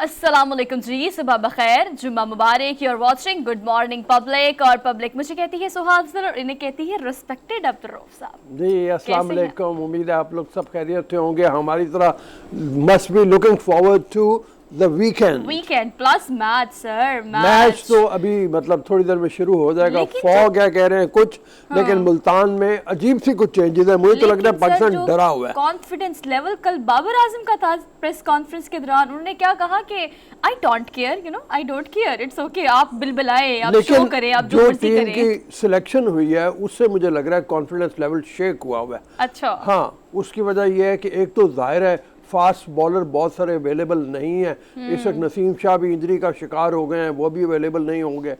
अस्सलाम वालेकुम जी, सुबह बखैर, जुम्मा मुबारक। You are watching good morning public. और पब्लिक मुझे कहती है सुहाब सर और इन्हें कहती है रिस्पेक्टेड अब्दुल रऊफ साहब। जी अस्सलाम कैसे हैं? वालेकुम। उम्मीद है आप लोग सब खैरियत से होंगे। हमारी तरह must be looking forward to the weekend. Weekend plus match sir, match तो अभी मतलब थोड़ी देर में शुरू हो जाएगा। लेकिन फॉग है कह रहे हैं कुछ, लेकिन मुल्तान में अजीब सी कुछ चेंजेस है। मुझे तो लग रहा है पाकिस्तान डरा हुआ है। कॉन्फिडेंस लेवल कल बाबर आजम का था प्रेस कॉन्फ्रेंस के दौरान। उन्होंने क्या कहा कि I don't care, I don't care, it's okay, आप बिलबिलाए, आप शो करें, आप जो मर्जी करें। टीम की सिलेक्शन हुई है उससे मुझे लग रहा है कॉन्फिडेंस लेवल शेक हुआ है। अच्छा, हाँ, उसकी वजह यह है कि एक तो जाहिर है फास्ट बॉलर बहुत सारे अवेलेबल नहीं है। इस वक्त नसीम शाह भी इंजरी का शिकार हो गए हैं, वो भी अवेलेबल नहीं होंगे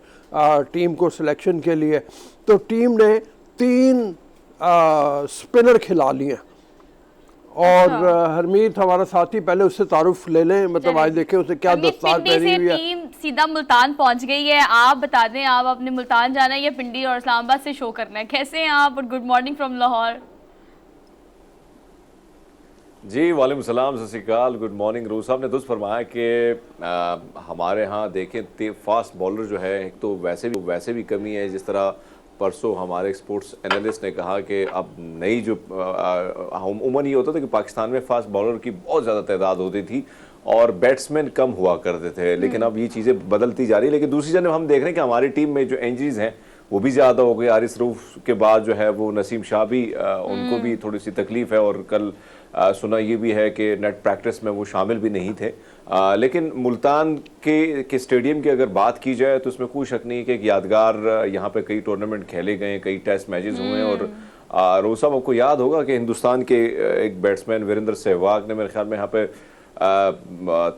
टीम को सिलेक्शन के लिए। तो टीम ने 3 स्पिनर खिला लिए और हरमीत हमारा साथी, पहले उससे तारुफ ले लें, मतलब आज देखें उसे क्या दस्तार पहनी हुई है। टीम सीधा मुल्तान पहुंच गई है। आप बता दें, आप अपने मुल्तान जाना है या पिंडी और इस्लामाबाद से शो करना है? कैसे हैं आप? और गुड मॉर्निंग फ्रॉम लाहौर। जी वालेकुम सलाम, सत श्री अकाल, गुड मॉर्निंग। रूस साहब ने दुरुस्त फरमाया कि हमारे यहाँ देखें फास्ट बॉलर जो है, एक तो वैसे भी कमी है। जिस तरह परसों हमारे स्पोर्ट्स एनालिस्ट ने कहा कि अब नई जो उमूमन ये होता था कि पाकिस्तान में फास्ट बॉलर की बहुत ज़्यादा तादाद होती थी और बैट्समैन कम हुआ करते थे, लेकिन अब ये चीज़ें बदलती जा रही है। लेकिन दूसरी जानब हम देख रहे हैं कि हमारी टीम में जो इंजरीज हैं वो भी ज़्यादा हो गई। आरिस रऊफ के बाद जो है वो नसीम शाह भी उनको भी थोड़ी सी तकलीफ है और कल सुना ये भी है कि नेट प्रैक्टिस में वो शामिल भी नहीं थे। लेकिन मुल्तान के स्टेडियम की अगर बात की जाए तो उसमें कोई शक नहीं कि एक यादगार यहाँ पे कई टूर्नामेंट खेले गए, कई टेस्ट मैचेस हुए और रोज़ साहब आपको याद होगा कि हिंदुस्तान के एक बैट्समैन वीरेंद्र सहवाग ने मेरे ख्याल में यहाँ पे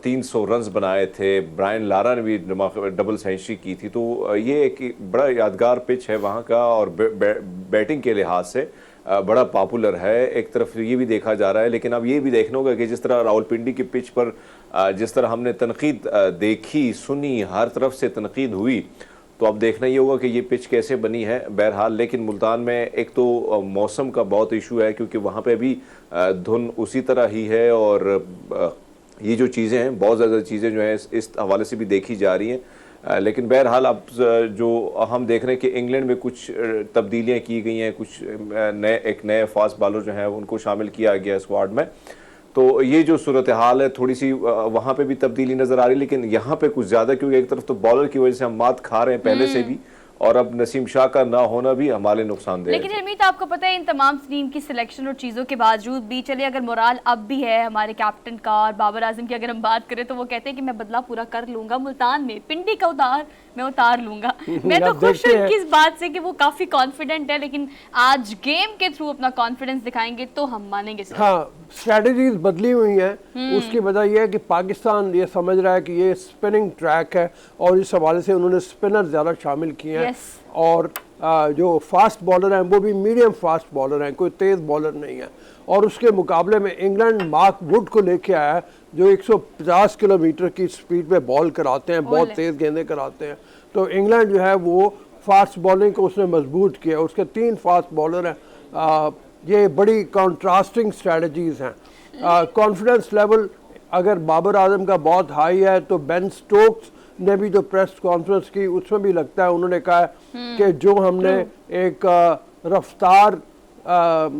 300 रन्स बनाए थे। ब्रायन लारा ने भी डबल सेंचुरी की थी। तो ये एक बड़ा यादगार पिच है वहाँ का और बैटिंग के लिहाज से बड़ा पॉपुलर है। एक तरफ ये भी देखा जा रहा है, लेकिन अब ये भी देखना होगा कि जिस तरह रावलपिंडी की पिच पर जिस तरह हमने तनकीद देखी सुनी, हर तरफ से तनकीद हुई, तो अब देखना ये होगा कि ये पिच कैसे बनी है। बहरहाल लेकिन मुल्तान में एक तो मौसम का बहुत इशू है क्योंकि वहाँ पे भी धुन उसी तरह ही है और ये जो चीज़ें हैं, बहुत ज़्यादा चीज़ें जो हैं इस हवाले से भी देखी जा रही हैं। लेकिन बहरहाल अब जो हम देख रहे हैं कि इंग्लैंड में कुछ तब्दीलियां की गई हैं, कुछ एक नए फास्ट बॉलर जो हैं उनको शामिल किया गया स्क्वाड में। तो ये जो सूरत हाल है थोड़ी सी वहाँ पे भी तब्दीली नज़र आ रही है, लेकिन यहाँ पे कुछ ज़्यादा, क्योंकि एक तरफ तो बॉलर की वजह से हम मात खा रहे हैं पहले से भी और अब नसीम शाह का ना होना भी हमारे नुकसानदेह है। लेकिन हरमीत, आपको पता है इन तमाम टीम की सिलेक्शन और चीज़ों के बावजूद भी, चलिए अगर मोराल अब भी है हमारे कैप्टन का और बाबर आजम की अगर हम बात करें तो वो कहते हैं कि मैं बदला पूरा कर लूंगा, मुल्तान में पिंडी का मैं उतार लूंगा। मैं तो खुश हूँ इस बात से कि वो काफी कॉन्फिडेंट है, लेकिन आज गेम के थ्रू अपना कॉन्फिडेंस दिखाएंगे तो हम मानेंगे सर। हाँ, स्ट्रेटजीज बदली हुई हैं। उसकी वजह यह है कि पाकिस्तान ये समझ रहा है कि ये स्पिनिंग ट्रैक है और इस हवाले से उन्होंने स्पिनर ज़्यादा शामिल किए हैं। और जो फास्ट बॉलर हैं वो भी मीडियम फास्ट बॉलर हैं, कोई तेज़ बॉलर नहीं है। और उसके मुकाबले में इंग्लैंड मार्क वुड को लेके आया है जो 150 किलोमीटर की स्पीड पे बॉल कराते हैं, बहुत तेज़ गेंदें कराते हैं। तो इंग्लैंड जो है वो फास्ट बॉलिंग को उसने मजबूत किया। उसके 3 फास्ट बॉलर हैं। ये बड़ी कॉन्ट्रास्टिंग स्ट्रेटजीज हैं। कॉन्फिडेंस लेवल अगर बाबर आजम का बहुत हाई है तो बेन स्टोक्स ने भी जो प्रेस कॉन्फ्रेंस की उसमें भी लगता है उन्होंने कहा कि जो हमने एक रफ्तार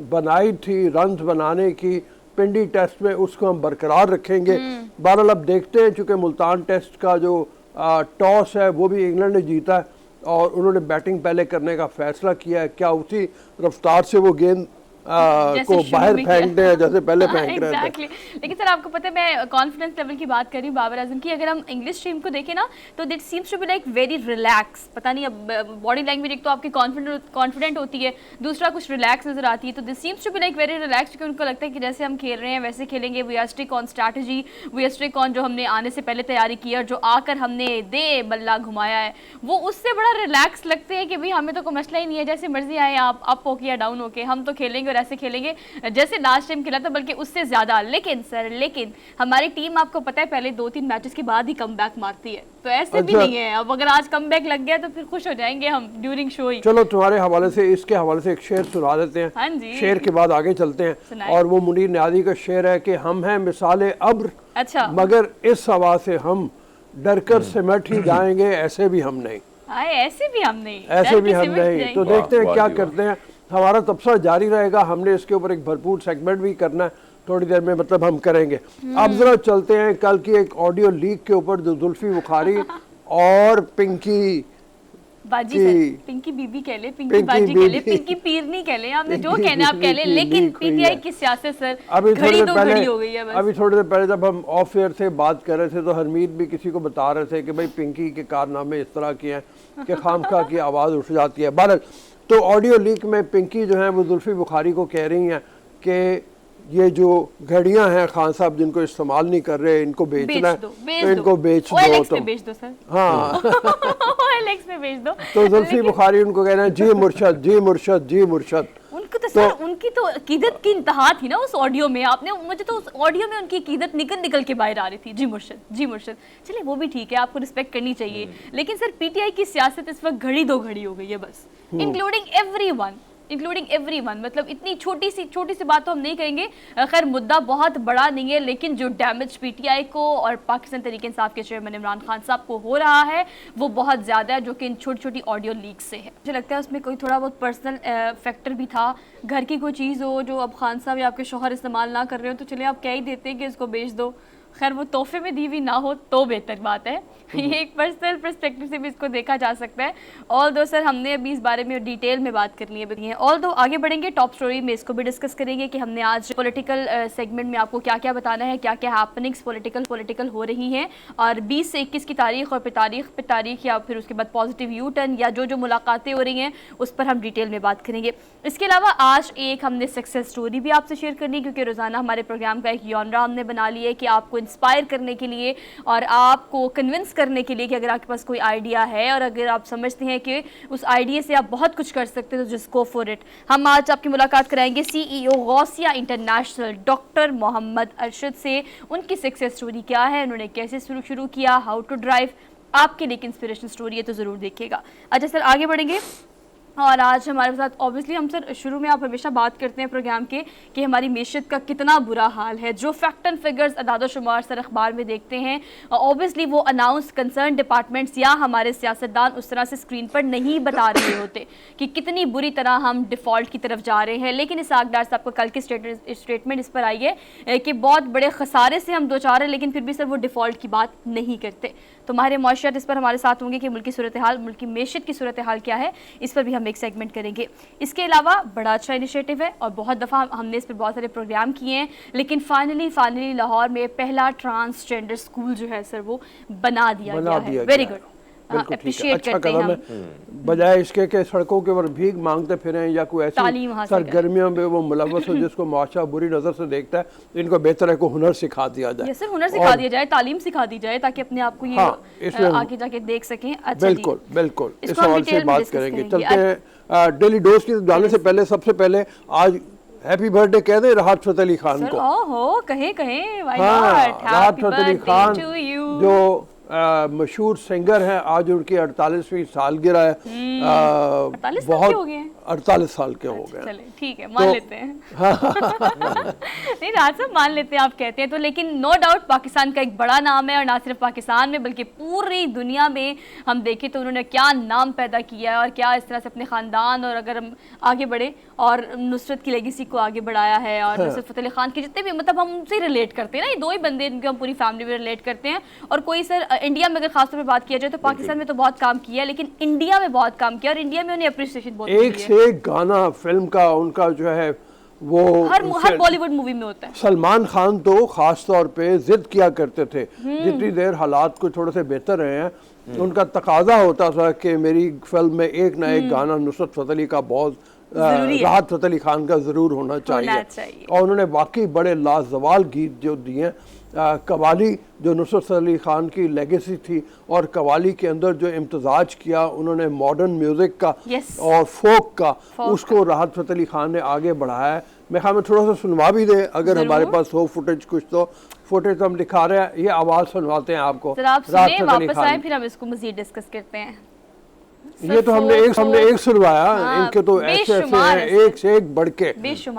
बनाई थी रन्स बनाने की पिंडी टेस्ट में, उसको हम बरकरार रखेंगे। बहरहाल अब देखते हैं, चूँकि मुल्तान टेस्ट का जो टॉस है वो भी इंग्लैंड ने जीता है और उन्होंने बैटिंग पहले करने का फैसला किया है। क्या उसी रफ्तार से वो गेंद को बाहर फेंक दे जैसे पहले फेंक रहे थे। लेकिन सर आपको पता है, मैं कॉन्फिडेंस लेवल की बात कर रही हूँ बाबर आजम की। अगर हम इंग्लिश टीम को देखें ना तो that seems to be like very relax. पता नहीं, अब बॉडी लैंग्वेज एक तो आपकी कॉन्फिडेंट होती है, दूसरा कुछ रिलैक्स नजर आती है। तो this seems to be like very relax, क्योंकि उनको लगता है कि जैसे हम खेल रहे हैं वैसे खेलेंगे। We are strict on strategy, we are strict on जो हमने आने से पहले तैयारी की और जो आकर हमने दे बल्ला घुमाया है, वो उससे बड़ा रिलैक्स लगते हैं कि भाई हमें तो कोई मसला ही नहीं है, जैसे मर्जी आए आप अप होके या डाउन होके हम तो खेलेंगे और ऐसे खेलेंगे जैसे लास्ट टाइम खेला था, बल्कि उससे ज्यादा। लेकिन सर, लेकिन हमारी टीम आपको पता है पहले 2-3 मैचेस के बाद ही कमबैक मारती है, तो ऐसे भी नहीं है। अब अगर आज कमबैक लग गया तो फिर खुश हो जाएंगे हम ड्यूरिंग शो ही। चलो तुम्हारे हवाले से, इसके हवाले से एक शेर सुना देते हैं। हाँ जी, शेर के बाद आगे चलते हैं। और वो मुनीर नियाज़ी का शेर है कि हम हैं मिसाले अब्र, अच्छा, मगर इस हवा से हम डरकर सिमट ही जाएंगे, ऐसे भी हम नहीं। ऐसे भी हम नहीं, ऐसे भी हम नहीं। तो देखते हैं क्या करते हैं। हमारा तबसरा जारी रहेगा, हमने इसके ऊपर एक भरपूर सेगमेंट भी करना है थोड़ी देर में, मतलब हम करेंगे। अब जरा चलते हैं कल की एक ऑडियो लीक के ऊपर, जो जुल्फी बुखारी और पिंकी बाजी सर, पिंकी बीबी कह ले, पिंकी बाजी कह ले, पिंकी पीरनी कह ले, आपने जो कहना आप कह ले, लेकिन पीटीआई की सियासत सर घड़ी दो घड़ी हो गई है बस। अभी थोड़ी देर पहले जब हम ऑफ एयर से बात कर रहे थे तो हरमीत भी किसी को बता रहे थे कि भाई पिंकी के कारनामे इस तरह के हैं कि खामखा की आवाज़ उठ जाती है। बहरहाल, तो ऑडियो लीक में पिंकी जो है वो जुल्फी बुखारी को कह रही हैं कि ये जो घड़ियां हैं खान साहब जिनको इस्तेमाल नहीं कर रहे, इनको बेचना है, तो इनको बेच दो। तो बेच दो सर, हाँ OLX में बेच दो। तो जुल्फी बुखारी उनको कहना है जी मुर्शद, जी मुर्शद, जी मुर्शद। उनको तो सर, उनकी तो अकीदत की इंतहा थी ना उस ऑडियो में। आपने, मुझे तो उस ऑडियो में उनकी अकीदत निकल के बाहर आ रही थी, जी मुर्शद, जी मुर्शद। चलिए वो भी ठीक है, आपको रिस्पेक्ट करनी चाहिए, लेकिन सर पीटीआई की सियासत इस वक्त घड़ी दो घड़ी हो गई है बस, इंक्लूडिंग एवरीवन। मतलब इतनी छोटी सी बात तो हम नहीं कहेंगे, खैर मुद्दा बहुत बड़ा नहीं है, लेकिन जो डैमेज पीटीआई को और पाकिस्तान तहरीक इंसाफ के चेयरमैन इमरान खान साहब को हो रहा है वो बहुत ज़्यादा है, जो कि इन छोटी छोटी ऑडियो लीक से है। मुझे लगता है उसमें कोई थोड़ा बहुत पर्सनल फैक्टर भी था। घर की कोई चीज़ हो जो अब खान साहब या आपके शौहर इस्तेमाल ना कर रहे हो, तो चलिए आप कह ही देते हैं कि इसको बेच दो। खैर वो तोहफे में दी हुई ना हो तो बेहतर बात है। ये एक पर्सनल पर्सपेक्टिव से भी इसको देखा जा सकता है। ऑल दो सर हमने अभी इस बारे में डिटेल में बात करनी है। ऑल दो आगे बढ़ेंगे, टॉप स्टोरी में इसको भी डिस्कस करेंगे कि हमने आज पॉलिटिकल सेगमेंट में आपको क्या क्या बताना है, क्या क्या हैपनिंग्स पॉलिटिकल हो रही हैं, और 20 से 21 की तारीख और तारीख या फिर उसके बाद पॉजिटिव यू टर्न या जो मुलाकातें हो रही हैं उस पर हम डिटेल में बात करेंगे। इसके अलावा आज एक हमने सक्सेस स्टोरी भी आपसे शेयर करनी, क्योंकि रोज़ाना हमारे प्रोग्राम का एक जॉनरा हमने बना लिया है कि आपको इंस्पायर करने के लिए और आपको कन्विंस करने के लिए कि अगर आपके पास कोई आइडिया है और अगर आप समझते हैं कि उस आइडिया से आप बहुत कुछ कर सकते हैं तो जस्ट गो फॉर इट। हम आज आपकी मुलाकात कराएंगे CEO Gausia international doctor Mohammad Arshad से। उनकी सक्सेस स्टोरी क्या है, उन्होंने कैसे शुरू किया, हाउ टू ड्राइव, आपके लिए इंस्पिरेशन स्टोरी है तो ज़रूर देखिएगा। अच्छा सर आगे बढ़ेंगे, और आज हमारे साथ ऑब्वियसली हम सर शुरू में आप हमेशा बात करते हैं प्रोग्राम के कि हमारी मेशत का कितना बुरा हाल है। जो फैक्ट एंड फिगर्स अदाद शुमार सर अखबार में देखते हैं ऑब्वियसली वो अनाउंस कंसर्न डिपार्टमेंट्स या हमारे सियासतदान उस तरह से स्क्रीन पर नहीं बता रहे होते कि कितनी बुरी तरह हम डिफ़ॉल्ट की तरफ जा रहे हैं। लेकिन इसाक डार साहब को कल की स्टेटमेंट इस पर आई है कि बहुत बड़े खसारे से हम दो चार हैं, लेकिन फिर भी सर वो डिफ़ॉल्ट की बात नहीं करते। तो माहिर मौशियात इस पर हमारे साथ होंगे कि मुल्क की सूरत हाल, मुल्क की मेशत की सूरत हाल क्या है, इस पर भी हम एक सेगमेंट करेंगे। इसके अलावा बड़ा अच्छा इनिशिएटिव है और बहुत दफ़ा हमने इस पर बहुत सारे प्रोग्राम किए हैं, लेकिन फाइनली लाहौर में पहला ट्रांसजेंडर स्कूल जो है सर वो बना दिया गया है। वेरी गुड, अप्रिशिएट करते हैं हम। बजाय इसके के सड़कों के ऊपर भीख मांगते फिरें या कोई ऐसी सरगर्मियों में वो मुलव्वस हो जिसको मुआशरा बुरी नज़र से देखता है, इनको बेहतर है को हुनर सिखा दिया जाए। सर हुनर सिखा दिया जाए, तालीम सिखा दी जाए ताकि अपने आप को ये आगे जाके देख सकें। अच्छा बिल्कुल बिल्कुल, इस सवाल से बात करेंगे। चलते हैं डेली डोज की जाने से पहले सबसे पहले आज हैप्पी बर्थडे कह दे राहत फतेह अली खान को। ओहो कहें राहत फतेह अली खान जो मशहूर सिंगर हैं, आज उनकी 48वीं सालगिरह है। 48 साल के हो गए। चले ठीक है, मान लेते हैं। नहीं राज साहब मान लेते हैं, आप कहते हैं तो, लेकिन नो डाउट पाकिस्तान का एक बड़ा नाम है, और ना सिर्फ पाकिस्तान में बल्कि पूरी दुनिया में हम देखें तो उन्होंने क्या नाम पैदा किया है और क्या इस तरह से अपने ख़ानदान, और अगर हम आगे बढ़े और नुसरत की लेगेसी को आगे बढ़ाया है, और नुसरत फतेह अली खान के जितने भी मतलब हम उनसे रिलेट करते हैं ना, ये दो ही बंदे इनके हम पूरी फैमिली में रिलेट करते हैं। और कोई सर इंडिया में अगर खासतौर पर बात किया जाए तो पाकिस्तान में तो बहुत काम किया, लेकिन इंडिया में बहुत काम किया और इंडिया में उन्हें अप्रिसिएशन बहुत एक से एक गाना फिल्म का उनका जो है वो हर बॉलीवुड मूवी में होता है। सलमान खान तो खास तौर पे जिद किया करते थे, जितनी देर हालात को थोड़े से बेहतर रहे हैं उनका तकाजा होता था कि मेरी फिल्म में एक ना एक गाना नुसरत फतेह अली का बहुत राहत फ़तेह अली खान का ज़रूर होना चाहिए। और उन्होंने वाकई बड़े लाजवाल गीत जो दिए हैं। कवाली जो नुसरत फ़तेह अली खान की लेगेसी थी, और कवाली के अंदर जो इम्तजाज किया उन्होंने मॉडर्न म्यूज़िक का और फोक का, उसको राहत फ़तेह अली खान ने आगे बढ़ाया है। मैं ख्याल में थोड़ा सा सुनवा भी दे, अगर हमारे पास हो फुटेज कुछ, तो फुटेज तो हम दिखा रहे हैं, ये आवाज़ सुनवाते हैं आपको। वापस आए फिर हम इसको मज़ीद डिस्कस करते हैं। ये तो हमने एक सुनवाया। इनके तो ऐसे ऐसे हैं, एक से एक बढ़ के।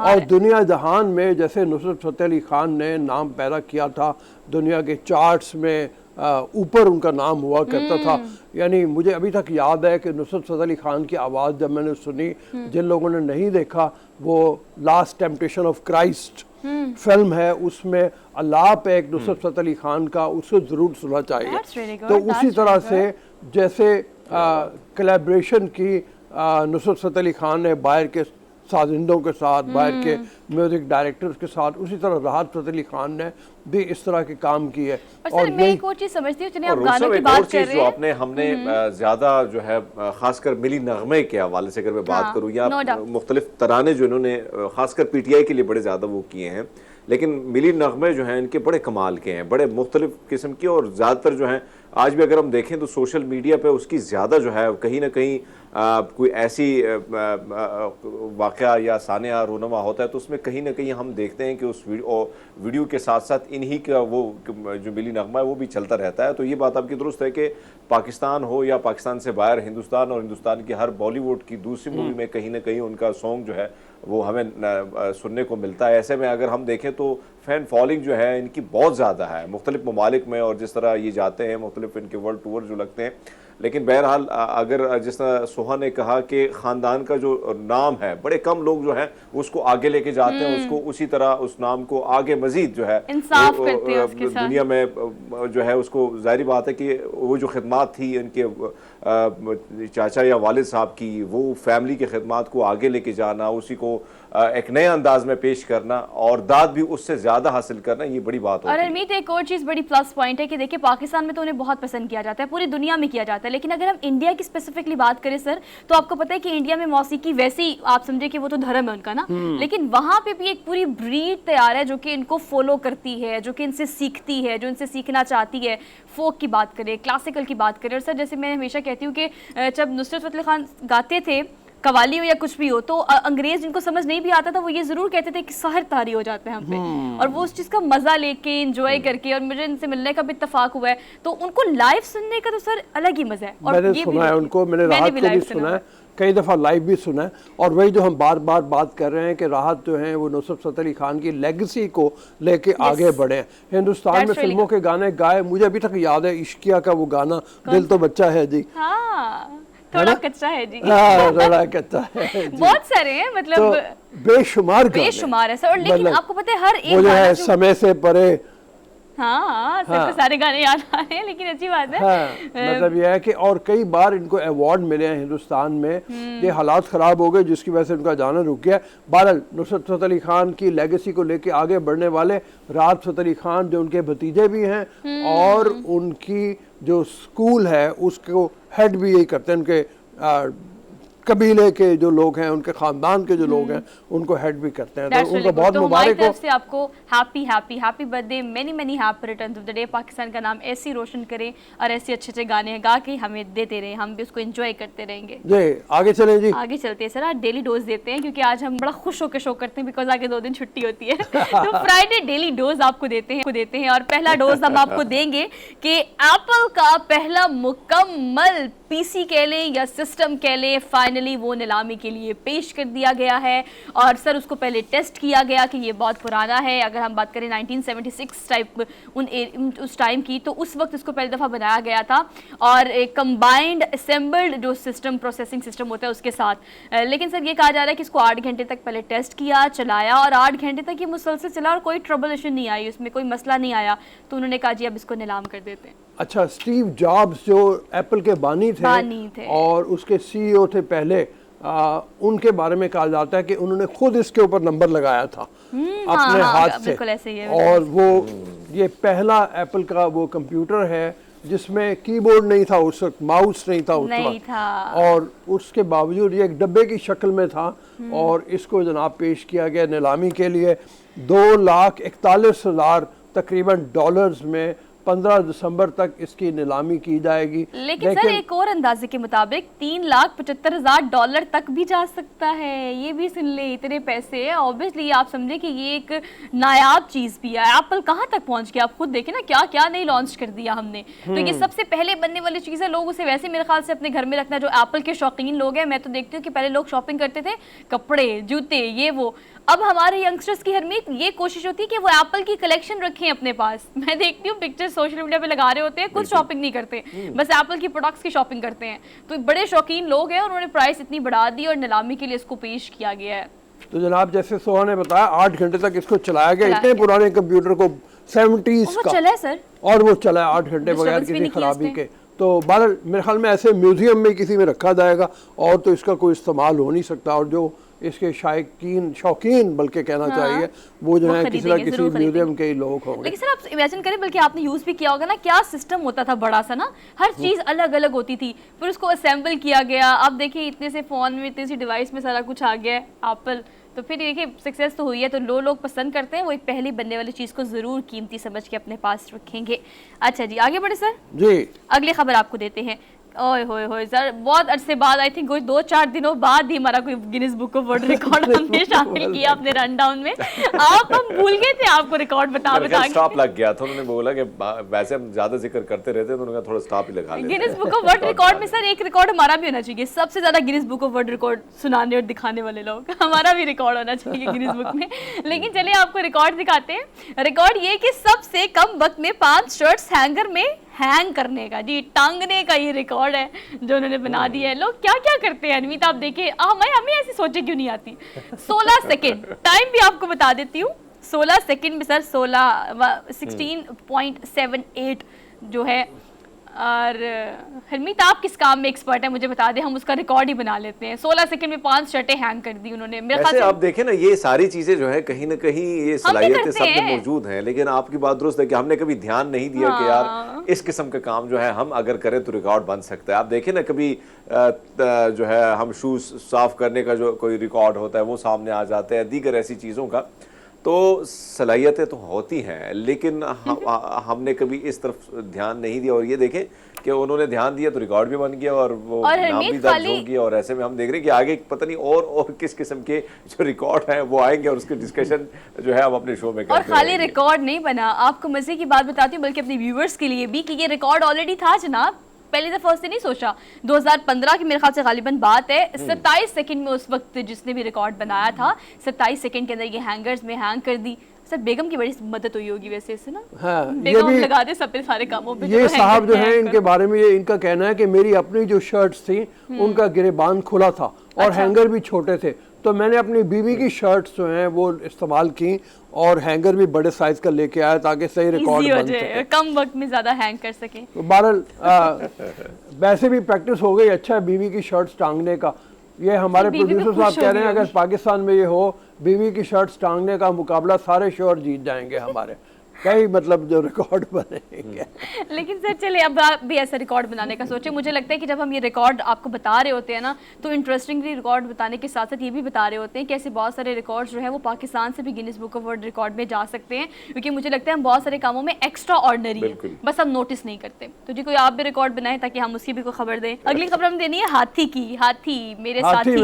और दुनिया जहान में जैसे नुसरत फ़तेह अली खान ने नाम पैदा किया था, दुनिया के चार्ट्स में ऊपर उनका नाम हुआ करता था। यानी मुझे अभी तक याद है कि नुसरत फ़तेह अली खान की आवाज़ जब मैंने सुनी, जिन लोगों ने नहीं देखा, वो last temptation of Christ film है, उसमें अलाप है एक नुसरत फ़तेह अली खान का, उसको ज़रूर सुनना चाहिए। तो उसी तरह से जैसे कोलैबोरेशन की नुसरत फ़तेह अली खान ने बाहर के साजिंदों के साथ, बाहर के म्यूजिक डायरेक्टर्स के साथ, उसी तरह राहत फ़तेह अली खान ने भी इस तरह के काम किए। और मैं एक और चीज़ समझती हूँ, आप गानों की बात कर रहे हैं, हमने ज़्यादा जो है खासकर मिली नगमे के हवाले से अगर मैं बात करूँ, या मुख्तलिफ तराने जो इन्होंने खासकर पीटीआई के लिए बड़े ज़्यादा वो किए हैं, लेकिन मिली नगमे जो हैं इनके बड़े कमाल के हैं, बड़े मुख्तलिफ किस्म के। और ज़्यादातर जो हैं आज भी अगर हम देखें तो सोशल मीडिया पे उसकी ज़्यादा जो है कहीं ना कहीं कोई ऐसी वाक़या या सानिया रोनमा होता है तो उसमें कहीं ना कहीं हम देखते हैं कि उस वीडियो के साथ साथ इन्हीं का वो जो मिली नगमा है वो भी चलता रहता है। तो ये बात आपकी दुरुस्त है कि पाकिस्तान हो या पाकिस्तान से बाहर हिंदुस्तान, और हिंदुस्तान की हर बॉलीवुड की दूसरी मूवी में कहीं ना कहीं उनका सॉन्ग जो है वो हमें सुनने को मिलता है। ऐसे में अगर हम देखें तो फ़ैन फॉलोइंग जो है इनकी बहुत ज़्यादा है मुख्तलिफ ममालिक में, और जिस तरह ये जाते हैं मुख्तलिफ इनके वर्ल्ड टूर जो लगते हैं। लेकिन बहरहाल अगर जिस तरह सोहा ने कहा कि ख़ानदान का जो नाम है, बड़े कम लोग जो हैं उसको आगे लेके जाते हैं, उसको उसी तरह उस नाम को आगे मज़ीद जो है इंसाफ करते हैं उसके साथ। दुनिया में जो है उसको जाहिर बात है कि वो जो खिदमात थी इनके चाचा या वालिद साहब की, वो फैमिली की खिदमात को आगे लेके जाना, उसी को एक नए अंदाज में पेश करना और दाद भी उससे ज़्यादा हासिल करना, ये बड़ी बात होती है। और अरमीत एक और चीज़ बड़ी प्लस पॉइंट है कि देखिए पाकिस्तान में तो उन्हें बहुत पसंद किया जाता है, पूरी दुनिया में किया जाता है, लेकिन अगर हम इंडिया की स्पेसिफिकली बात करें सर, तो आपको पता है कि इंडिया में मौसीकी वैसी आप समझे कि वो तो धर्म है उनका ना, लेकिन वहाँ पे भी एक पूरी ब्रीड तैयार है जो कि इनको फॉलो करती है, जो कि इनसे सीखती है, जो इनसे सीखना चाहती है। फोक की बात करें, क्लासिकल की बात करें, और सर जैसे मैं हमेशा कहती हूँ कि जब नुसरत फ़तेह अली खान गाते थे कवाली हो या कुछ भी हो, तो अंग्रेज जिनको समझ नहीं भी आता था वो ये जरूर कहते थे कि सहर तारी हो जाते हैं हम पे, और वो उस चीज़ का मज़ा लेके एंजॉय करके, और मुझे इनसे मिलने का भी इत्तेफाक हुआ है, तो उनको लाइव सुनने का तो सर अलग ही मज़ा है। और मैंने सुना है उनको, मैंने राहत को भी सुना है, कई दफ़ा लाइव भी सुना है। और वही जो हम बार बार बात कर रहे हैं कि राहत जो हैं वो नुसरत फ़तेह अली खान की लेगेसी को लेके आगे बढ़े हैं। हिंदुस्तान में फिल्मों के गाने गाए, मुझे अभी तक याद है इश्किया का वो गाना, दिल तो बच्चा है जी, थोड़ा कच्चा है जी, थोड़ा कच्चा है, बहुत सारे हैं, मतलब तो बेशुमार है सर। और लेकिन आपको पता है हर एक वो जो है समय से परे, हाँ सबको सारे गाने याद आ रहे हैं, लेकिन अच्छी बात है। मतलब यह है कि और कई बार इनको अवार्ड मिले हैं हिंदुस्तान में, ये हालात ख़राब हो गए जिसकी वजह से उनका जाना रुक गया। बहरहाल नुसरत फ़तेह अली खान की लेगेसी को लेके आगे बढ़ने वाले राहत फ़तेह अली खान जो उनके भतीजे भी हैं, और उनकी जो स्कूल है उसको हेड भी यही करते हैं, उनके कबीले के जो लोग हैं, उनके खानदान के जो लोग हैं, उनको हेड भी करते हैं। तो उनको बहुत मुबारक हो। से आपको happy happy happy birthday, many many happy returns of the day. Pakistan का नाम ऐसे ही रोशन करें और ऐसे अच्छे अच्छे गाने गा के हमें देते रहे, हम भी उसको एंजॉय करते रहेंगे। जी आगे चले जी, आगे चलते हैं सर। आज डेली डोज देते हैं क्योंकि आज हम बड़ा खुश होकर शो करते हैं, बिकॉज आगे 2 दिन छुट्टी होती है तो फ्राइडे डेली डोज आपको देते हैं और पहला डोज हम आपको देंगे कि एप्पल का पहला मुकम्मल पीसी कह लें या सिस्टम कह लें, फाइनली वो नीलामी के लिए पेश कर दिया गया है। और सर उसको पहले टेस्ट किया गया कि ये बहुत पुराना है, अगर हम बात करें 1976 टाइप उस टाइम की, तो उस वक्त इसको पहली दफ़ा बनाया गया था, और एक कंबाइंड असेंबल्ड जो सिस्टम प्रोसेसिंग सिस्टम होता है उसके साथ। लेकिन सर ये कहा जा रहा है कि इसको 8 घंटे तक पहले टेस्ट किया, चलाया, और 8 घंटे तक ये मुसलसल चला और कोई ट्रबल इशू नहीं आई, उसमें कोई मसला नहीं आया, तो उन्होंने कहा जी अब इसको नीलाम कर देते हैं। अच्छा, स्टीव जॉब्स जो एप्पल के बानी थे और उसके सीईओ थे पहले, उनके बारे में कहा जाता है कि उन्होंने खुद इसके ऊपर नंबर लगाया था अपने हाथ से, और वो ये पहला एप्पल का वो कंप्यूटर है जिसमें कीबोर्ड नहीं था उस वक्त, माउस नहीं था उस नहीं वक्त, था। और उसके बावजूद ये एक डब्बे की शक्ल में था और इसको जनाब पेश किया गया नीलामी के लिए 2,41,000 तकरीबन डॉलर्स में 15 दिसंबर तक इसकी नीलामी की जाएगी। लेकिन सर एक और अंदाजे के मुताबिक 3,75,000 डॉलर तक भी जा सकता है। ये भी सुन ले, इतने पैसे है। ऑब्वियसली आप समझे कि ये एक नायाब चीज भी है। एप्पल कहाँ तक पहुंच गया, आप खुद देखें ना, क्या क्या नहीं लॉन्च कर दिया हमने। तो ये सबसे पहले बनने वाली चीज है। लोग उसे वैसे मेरे ख्याल से अपने घर में रखना, जो एप्पल के शौकीन लोग हैं। मैं तो देखती हूँ कि पहले लोग शॉपिंग करते थे कपड़े, जूते, ये वो। अब हमारे यंगस्टर्स की हरमीत ये कोशिश होती है कि वो एप्पल की कलेक्शन रखें अपने पास। मैं देखती हूँ पिक्चर्स सोशल मीडिया पे लगा रहे होते हैं, कुछ शॉपिंग नहीं करते, बस एप्पल की प्रोडक्ट्स की शॉपिंग करते हैं। तो बड़े शौकीन लोग हैं, उन्होंने प्राइस इतनी बढ़ा दी और नीलामी के लिए इसको पेश किया गया है। तो जनाब जैसे सोहा ने बताया 8 घंटे तक इसको चलाया गया, इतने पुराने कंप्यूटर को 70s का चला है सर, और वो चला 8 घंटे बगैर किसी खराबी के। तो बहरहाल मेरे ख्याल में ऐसे म्यूजियम में किसी में रखा जाएगा और तो इसका कोई इस्तेमाल हो नहीं सकता। और जो इसके शौकीन बल्कि कहना चाहिए, वो जो है किसी ना किसी म्यूजियम के ही लोग होंगे। लेकिन सर आप इमेजिन करें, बल्कि आपने यूज भी किया होगा ना, क्या सिस्टम होता था बड़ा सा ना, हर चीज अलग अलग होती थी, फिर उसको असेंबल किया गया। अब देखिए इतने से फोन में, इतनी सी डिवाइस में सारा कुछ आ गया है एप्पल। तो फिर देखिए सक्सेस तो हुई है, तो लोग पसंद करते हैं, वो एक पहली बनने वाली चीज को जरूर कीमती समझ के अपने पास रखेंगे। अच्छा जी, आगे बढ़े सर जी, अगली खबर आपको देते हैं। ओए होए होए सर, बहुत अरसे बाद, आई थिंक कोई 2-4 दिनों बाद ही हमारा कोई Guinness book of world record हमने शामिल किया अपने रन डाउन में। आप हम भूल गए थे आपको रिकॉर्ड बता के। स्टॉप लग गया था, उन्होंने बोला कि वैसे हम ज्यादा जिक्र करते रहते हैं, तो उन्होंने थोड़ा स्टॉप ही लगा लिया। Guinness book of world record में सर एक रिकॉर्ड हमारा भी होना चाहिए, सबसे ज्यादा Guinness book of world record सुनाने और दिखाने वाले लोग, हमारा भी रिकॉर्ड होना चाहिए गिनीज बुक में। लेकिन चलिए आपको रिकॉर्ड दिखाते हैं। रिकॉर्ड ये कि सबसे कम वक्त में 5 शर्ट्स हैंगर में हैंग करने का, जी टांगने का ये रिकॉर्ड है जो उन्होंने बना दिया है। लोग क्या क्या करते हैं अनवीत, आप देखिए, हमें ऐसी सोचे क्यों नहीं आती। 16 सेकेंड टाइम भी आपको बता देती हूँ। 16 सेकेंड में सर 16.78 जो है। और हरमीत आप किस काम में एक्सपर्ट है मुझे बता दें, हम उसका रिकॉर्ड ही बना लेते हैं। 16 सेकंड में 5 शर्टें हैंग कर दी उन्होंने। मेरे ख्याल से आप देखें ना, ये सारी चीजें जो है कहीं ना कहीं ये सलाहियतें सब में मौजूद हैं, लेकिन आपकी बात दुरुस्त है कि हमने कभी ध्यान नहीं दिया कि यार इस किस्म का काम जो है हम अगर करें तो रिकॉर्ड बन सकता है। आप देखें ना, कभी जो है हम शूज साफ करने का जो कोई रिकॉर्ड होता है वो सामने आ जाता है, दीगर ऐसी चीजों का। तो सलाहियतें तो होती हैं, लेकिन हमने कभी इस तरफ ध्यान नहीं दिया। और ये देखें कि उन्होंने ध्यान दिया तो रिकॉर्ड भी बन गया और वो नाम भी दर्ज हो गया। और ऐसे में हम देख रहे हैं कि आगे पता नहीं और किस किस्म के जो रिकॉर्ड हैं वो आएंगे और उसके डिस्कशन जो है हम अपने शो में करते हैं। और खाली रिकॉर्ड नहीं बना, आपको मजे की बात बताती हूँ, बल्कि अपने व्यूवर्स के लिए भी, कि ये रिकॉर्ड ऑलरेडी था जनाब। पहली दफा उसने नहीं सोचा, 2015 की मेरे ख्याल से गालिबन बात है। 27 सेकंड में उस वक्त जिसने भी रिकॉर्ड बनाया था, 27 सेकंड के अंदर ये हैंगर्स में हैंग कर दी। सर बेगम की बड़ी मदद हुई होगी वैसे इससे ना। हाँ, बेगम हम लगा दे सब सारे कामों पे। ये साहब जो है इनके बारे में ये इनका कहना है कि मेरी अपनी जो शर्ट्स थी उनका गिरेबान खुला था और हैंगर भी छोटे थे, तो मैंने अपनी बीवी की शर्ट्स जो हैं वो इस्तेमाल की और हैंगर भी बड़े साइज का लेके आया ताकि सही रिकॉर्ड बन सके, कम वक्त में ज्यादा हैंग कर सके। तो बहरहाल वैसे भी प्रैक्टिस हो गई, अच्छा है बीवी की शर्ट्स टांगने का। ये हमारे प्रोड्यूसर साहब कह रहे हैं अगर पाकिस्तान में ये हो, बीवी की शर्ट्स टांगने का मुकाबला सारे शोर जीत जाएंगे हमारे, कई मतलब जो रिकॉर्ड बनेंगे। लेकिन सर चले, अब आप भी ऐसा रिकॉर्ड बनाने का सोचे। मुझे लगता है कि जब हम ये रिकॉर्ड आपको बता रहे होते हैं ना, तो इंटरेस्टिंगली रिकॉर्ड बताने के साथ साथ ये भी बता रहे होते हैं कि ऐसे बहुत सारे रिकॉर्ड्स जो है वो पाकिस्तान से भी Guinness book of world record में जा सकते हैं, क्योंकि मुझे लगता है हम बहुत सारे कामों में एक्स्ट्रा ऑर्डिनरी है, बस हम नोटिस नहीं करते। तो जी कोई आप भी रिकॉर्ड बनाए ताकि हम उसकी भी कोई खबर दें। अगली खबर हम देनी है हाथी की। हाथी मेरे साथी, हाथी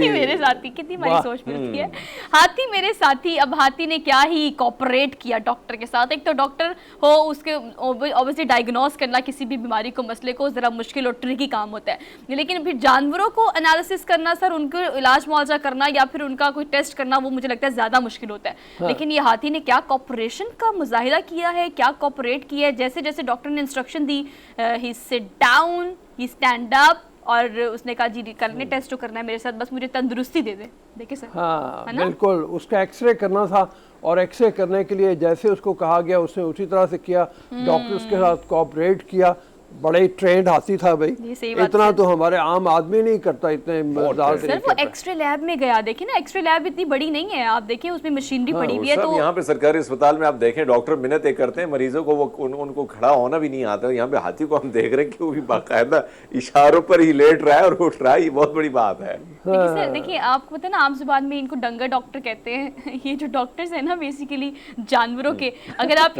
मेरे साथी, कितनी हमारी सोच मिलती है। हाथी मेरे साथी। अब हाथी ने क्या ही कॉपरेट किया डॉक्टर के साथ। एक तो डॉक्टर हो, उसके ऑब्वियसली डायग्नोस करना किसी भी बीमारी को, मसले को ज़रा मुश्किल और ट्रिकी काम होता है, लेकिन फिर जानवरों को एनालिसिस करना सर, उनको इलाज मुआवजा करना या फिर उनका कोई टेस्ट करना, वो मुझे लगता है ज़्यादा मुश्किल होता है। हाँ। लेकिन ये हाथी ने क्या कॉपरेशन का मुजाहिरा किया है, क्या कॉपरेट किया है। जैसे जैसे डॉक्टर ने इंस्ट्रक्शन दी, ही सिट डाउन, ही स्टैंड अप, और उसने कहा जी करने टेस्ट जो करना है मेरे साथ, बस मुझे तंदुरुस्ती दे दे। देखिए सर, हाँ बिल्कुल, उसका एक्सरे करना था और एक्सरे करने के लिए जैसे उसको कहा गया उसने उसी तरह से किया, डॉक्टर उसके साथ कोऑपरेट किया। बड़े ट्रेंड हाथी था भाई, ये सही बात इतना है। तो हमारे आम आदमी नहीं करता, इतने मजेदार सर तरीके वो से। एक्सरे लैब में गया, देखिए ना एक्सरे लैब इतनी बड़ी नहीं है, आप देखिए उसमें मशीनरी पड़ी हुई है। सब तो यहाँ पे सरकारी अस्पताल में आप देखें डॉक्टर मिन्नत एक करते हैं मरीजों को, वो उनको खड़ा होना भी नहीं आता। यहाँ पे हाथी को हम देख रहे हैं कि वो भी बाकायदा इशारों पर ही लेट रहा है और उठ रहा है, ये बहुत बड़ी बात है। देखिए सर, देखिए आपको पता है ना, आम जुबान में इनको डंगर डॉक्टर कहते हैं। ये जो डॉक्टर्स हैं ना बेसिकली जानवरों के, अगर आप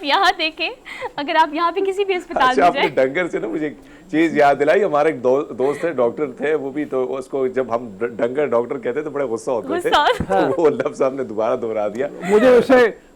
यहाँ देखें, अगर आप यहाँ पे किसी भी अस्पताल अच्छा, में आपने जाए। डंगर से ना मुझे एक चीज याद दिलाई। हमारे एक दोस्त थे, डॉक्टर थे वो भी, तो उसको जब हम डंगर डॉक्टर कहते तो बड़े गुस्सा होते थे, तो वो लफ्ज हमने दोबारा दोहरा दिया।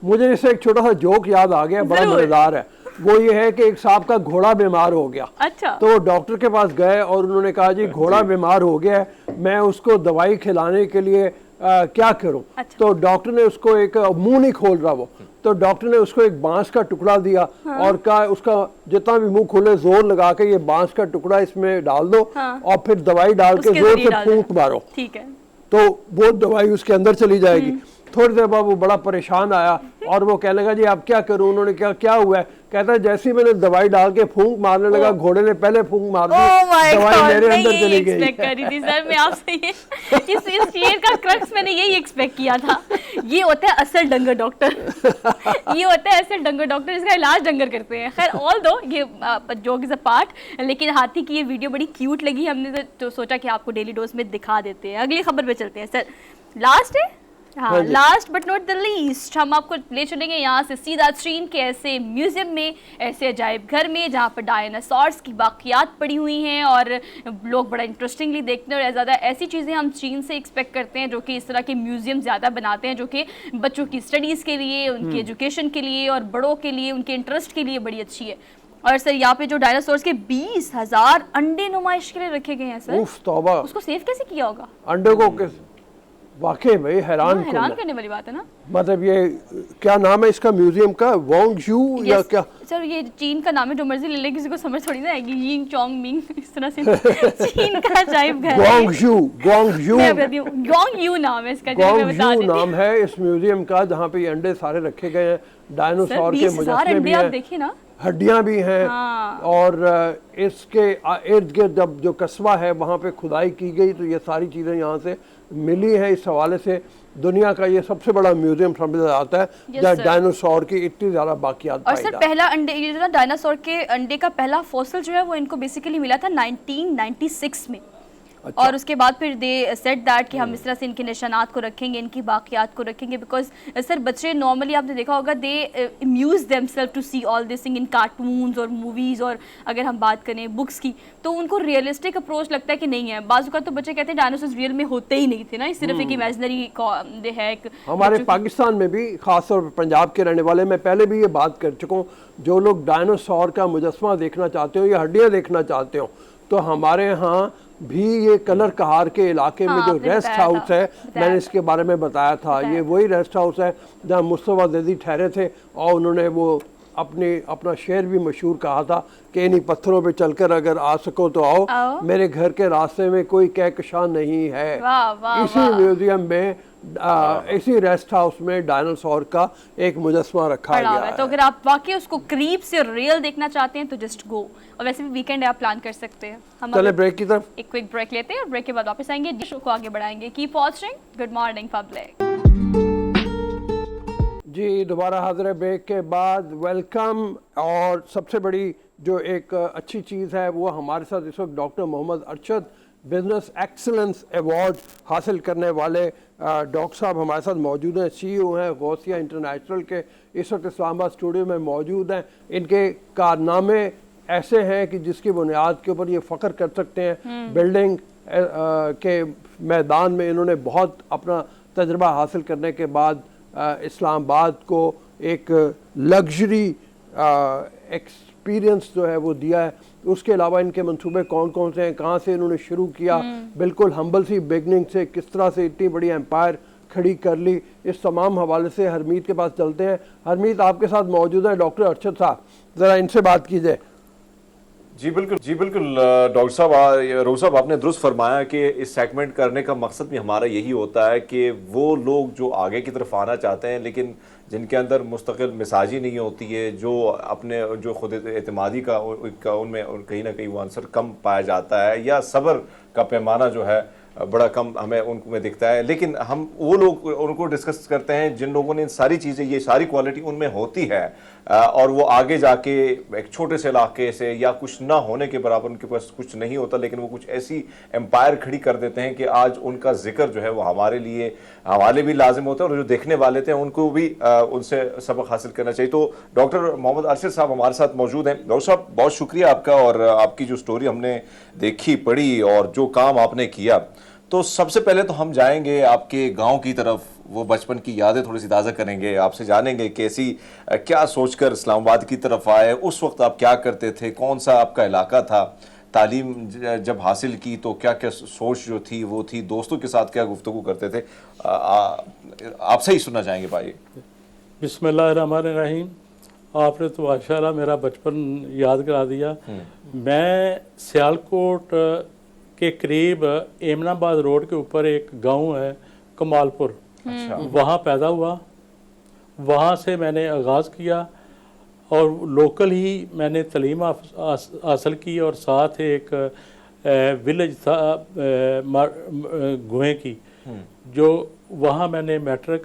मुझे इससे एक छोटा सा जोक याद आ गया, बड़ा मजेदार है। वो ये है कि एक साहब का घोड़ा बीमार हो गया। अच्छा। तो डॉक्टर के पास गए और उन्होंने कहा जी घोड़ा बीमार हो गया है, मैं उसको दवाई खिलाने के लिए क्या करूं? अच्छा। तो डॉक्टर ने उसको एक, मुंह नहीं खोल रहा वो, तो डॉक्टर ने उसको एक बांस का टुकड़ा दिया और कहा उसका जितना भी मुंह खोले जोर लगा के ये बांस का टुकड़ा इसमें डाल दो और फिर दवाई डाल के जोर से फूंक मारो, ठीक है। तो वो दवाई उसके अंदर चली जाएगी। थोड़ी देर बाद वो बड़ा परेशान आया और वो कहने लगा जी आप क्या करूं? उन्होंने कहा क्या हुआ है? कहता है जैसे ही मैंने दवाई डाल के फूंक मारने लगा, घोड़े ने पहले फूंक मार दी, दवाई मेरे अंदर चली गई। एक्सपेक्ट कर रही थी सर मैं आपसे, ये इस शेर का क्रक्स मैंने यही एक्सपेक्ट किया था। ये होता है असल डंगर डॉक्टर। ये होता है असल डंगर डॉक्टर, इसका इलाज डंगर करते हैं। खैर ऑल दो ये जोक इज अ पार्ट, लेकिन हाथी की ये वीडियो बड़ी क्यूट लगी, हमने तो सोचा कि आपको डेली डोज में दिखा देते हैं। अगली खबर पे चलते हैं सर, लास्ट है। हाँ, last but not the least, हम आपको ले चलेंगे यहाँ से सीधा चीन के ऐसे म्यूजियम में, ऐसे अजायब घर में जहाँ पर डायनासोर्स की बाकियात पड़ी हुई हैं और लोग बड़ा इंटरेस्टिंगली देखते हैं। और ज़्यादा ऐसी चीज़ें हम चीन से एक्सपेक्ट करते हैं जो कि इस तरह के म्यूजियम ज़्यादा बनाते हैं, जो कि बच्चों की स्टडीज़ के लिए, उनकी एजुकेशन के लिए और बड़ों के लिए, उनके इंटरेस्ट के लिए बड़ी अच्छी है। और सर यहाँ पे जो डायनासोर्स के 20,000 अंडे नुमाइश के लिए रखे गए हैं सर, उफ तौबा, उसको सेव कैसे किया होगा? अंडे को किस, वाकई भाई हैरान करने वाली बात है ना। मतलब ये क्या नाम है इसका म्यूजियम का? वोंगजू या क्या? सर ये चीन का नाम है, जो मर्जी ले ले, किसी को समझ थोड़ी ना आएगी। यिंग चोंग मिंग इस तरह से चीन का अजायब घर है। ग्वांगयू नाम है इसका, ग्वांगयू नाम है इस म्यूजियम का, जहाँ पे ये अंडे सारे रखे गए हैं, डायनासोर के मुजस्मे भी हैं, देखिए ना, हड्डियां भी हैं। और इसके इर्द गिर्द जब जो कस्बा है वहाँ पे खुदाई की गई तो ये सारी चीज़ें यहाँ से मिली है। इस हवाले से दुनिया का ये सबसे बड़ा म्यूजियम समझा जाता है जहाँ डायनासोर की इतनी ज़्यादा बाकियात। और सर पहला अंडे, ये जो ना डायनासोर के अंडे का पहला फॉसिल जो है वो इनको बेसिकली मिला था 1996 में। अच्छा। और उसके बाद फिर दे सेड दैट कि हम इस तरह से इनके निशानात को रखेंगे, इनकी बाकियात को रखेंगे, बिकॉज सर बच्चे नॉर्मली आपने देखा होगा they amuse themselves to see all this thing in cartoons और मूवीज़, और अगर हम बात करें बुक्स की तो उनको रियलिस्टिक अप्रोच लगता है कि नहीं है। बाज़ तो बच्चे कहते हैं डायनासोर्स रियल में होते ही नहीं थे ना, सिर्फ एक इमेजिनरी है। हमारे पाकिस्तान में भी, खासतौर पर पंजाब के रहने वाले, मैं पहले भी ये बात कर चुका हूँ, जो लोग डायनासोर का मुजस्मा देखना चाहते हो या हड्डियाँ देखना चाहते हो तो हमारे यहाँ भी ये कलर कहार के इलाके में जो रेस्ट हाउस है, मैंने इसके बारे में बताया था, ये वही रेस्ट हाउस है जहाँ मुस्तफा जैदी ठहरे थे और उन्होंने वो अपना शेर भी मशहूर कहा था कि इन्हीं पत्थरों पे चलकर अगर आ सको तो आओ, मेरे घर के रास्ते में कोई कहकशां नहीं है। इसी म्यूजियम में इसी रेस्ट हाउस में डायनासोर का एक मुजस्मा रखा गया है। तो अगर आप वाकई उसको करीब से रियल देखना चाहते हैं तो जस्ट गो, और वैसे भी वीकेंड है आप प्लान कर सकते हैं। हम चले ब्रेक की तरफ, एक क्विक ब्रेक लेते हैं और ब्रेक के बाद वापस आएंगे, शो को आगे बढ़ाएंगे। Keep watching, good morning public. जी दोबारा हाजिर है ब्रेक के बाद, वेलकम। और सबसे बड़ी जो एक अच्छी चीज़ है वो हमारे साथ इस वक्त doctor Mohammad Arshad, business excellence award हासिल करने वाले डॉक्टर साहब हमारे साथ मौजूद हैं। CEO हैं गौसिया इंटरनेशनल के, इस वक्त इस्लामाबाद स्टूडियो में मौजूद हैं। इनके कारनामे ऐसे हैं कि जिसकी बुनियाद के ऊपर ये फ़ख्र कर सकते हैं। बिल्डिंग के मैदान में इन्होंने बहुत अपना तजर्बा हासिल करने के बाद इस्लामाबाद को एक लग्जरी एक्सपीरियंस जो है वो दिया है। उसके अलावा इनके मंसूबे कौन कौन से हैं, कहाँ से इन्होंने शुरू किया, बिल्कुल हम्बल सी बिगनिंग से किस तरह से इतनी बड़ी एम्पायर खड़ी कर ली, इस तमाम हवाले से हरमीत के पास चलते हैं। हरमीत आपके साथ मौजूद है डॉक्टर अरशद साहब, ज़रा इनसे बात कीजिए। जी बिल्कुल डॉक्टर साहब, रोज़ साहब, आपने दुरुस्त फरमाया कि इस सेगमेंट करने का मकसद भी हमारा यही होता है कि वो लोग जो आगे की तरफ आना चाहते हैं लेकिन जिनके अंदर मुस्तकिल मिजाजी नहीं होती है, जो अपने जो खुद एतमादी का उनमें कहीं ना कहीं वो आंसर कम पाया जाता है, या सब्र का पैमाना जो है बड़ा कम हमें उनमें दिखता है, लेकिन हम वो लोग उनको डिस्कस करते हैं जिन लोगों ने इन सारी चीज़ें, ये सारी क्वालिटी उनमें होती है और वो आगे जाके एक छोटे से इलाके से या कुछ ना होने के बराबर उनके पास कुछ नहीं होता, लेकिन वो कुछ ऐसी एम्पायर खड़ी कर देते हैं कि आज उनका जिक्र जो है वो हमारे भी लाजिम होता है और जो देखने वाले थे उनको भी उनसे सबक हासिल करना चाहिए। तो डॉक्टर मोहम्मद अरशद साहब हमारे साथ मौजूद हैं। डॉक्टर साहब, बहुत शुक्रिया आपका, और आपकी जो स्टोरी हमने देखी पढ़ी और जो काम आपने किया, तो सबसे पहले तो हम जाएंगे आपके गांव की तरफ, वो बचपन की यादें थोड़ी सी ताज़ा करेंगे, आपसे जानेंगे कैसी क्या सोचकर इस्लामाबाद की तरफ आए, उस वक्त आप क्या करते थे, कौन सा आपका इलाका था, तालीम जब हासिल की तो क्या क्या सोच जो थी वो थी, दोस्तों के साथ क्या गुफ्तगू करते थे, आपसे ही सुनना चाहेंगे भाई। बिस्मिल्लाहिर्रहमानिर्रहीम। आपने तो माशाल्लाह मेरा बचपन याद करा दिया। मैं सियालकोट के करीब एमनाबाद रोड के ऊपर एक गांव है कमालपुर, वहाँ पैदा हुआ, वहाँ से मैंने आगाज़ किया और लोकल ही मैंने तलीम हासिल की, और साथ एक विलेज था गुहे की, जो वहाँ मैंने मैट्रिक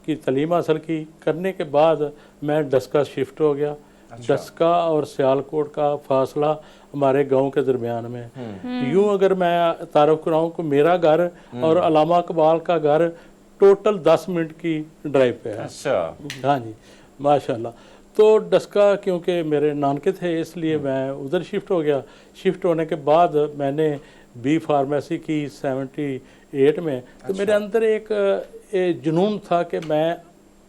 की तलीम हासिल की। करने के बाद मैं डस्का शिफ्ट हो गया। डस्का और सियालकोट का फासला हमारे गांव के दरमियान में। यूं अगर मैं तारुफ कराऊं कि मेरा घर और अलामा इकबाल का घर टोटल 10 मिनट की ड्राइव पे है। अच्छा, हाँ जी, माशाल्लाह। तो डस्का क्योंकि मेरे नानके थे इसलिए मैं उधर शिफ्ट हो गया। शिफ्ट होने के बाद मैंने बी फार्मेसी की 78 में। तो मेरे अंदर एक जुनून था कि मैं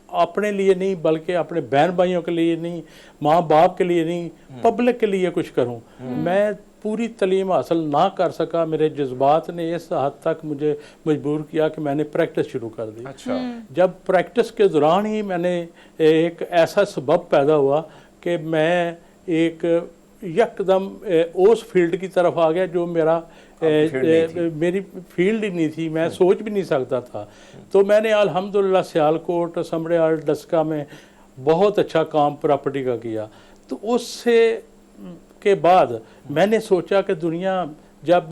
अपने लिए नहीं बल्कि अपने बहन भाइयों के लिए नहीं, माँ बाप के लिए नहीं, पब्लिक के लिए कुछ करूं। मैं पूरी तालीम हासिल ना कर सका, मेरे जज्बात ने इस हद तक मुझे मजबूर किया कि मैंने प्रैक्टिस शुरू कर दी। अच्छा। जब प्रैक्टिस के दौरान ही मैंने एक ऐसा सबब पैदा हुआ कि मैं एक यकदम उस फील्ड की तरफ आ गया जो मेरी फील्ड ही नहीं थी, मैं सोच भी नहीं सकता था। तो मैंने अल्हम्दुलिल्लाह सियालकोट, समड़ियाल, डस्का में बहुत अच्छा काम प्रॉपर्टी का किया। तो उससे के बाद मैंने सोचा कि दुनिया जब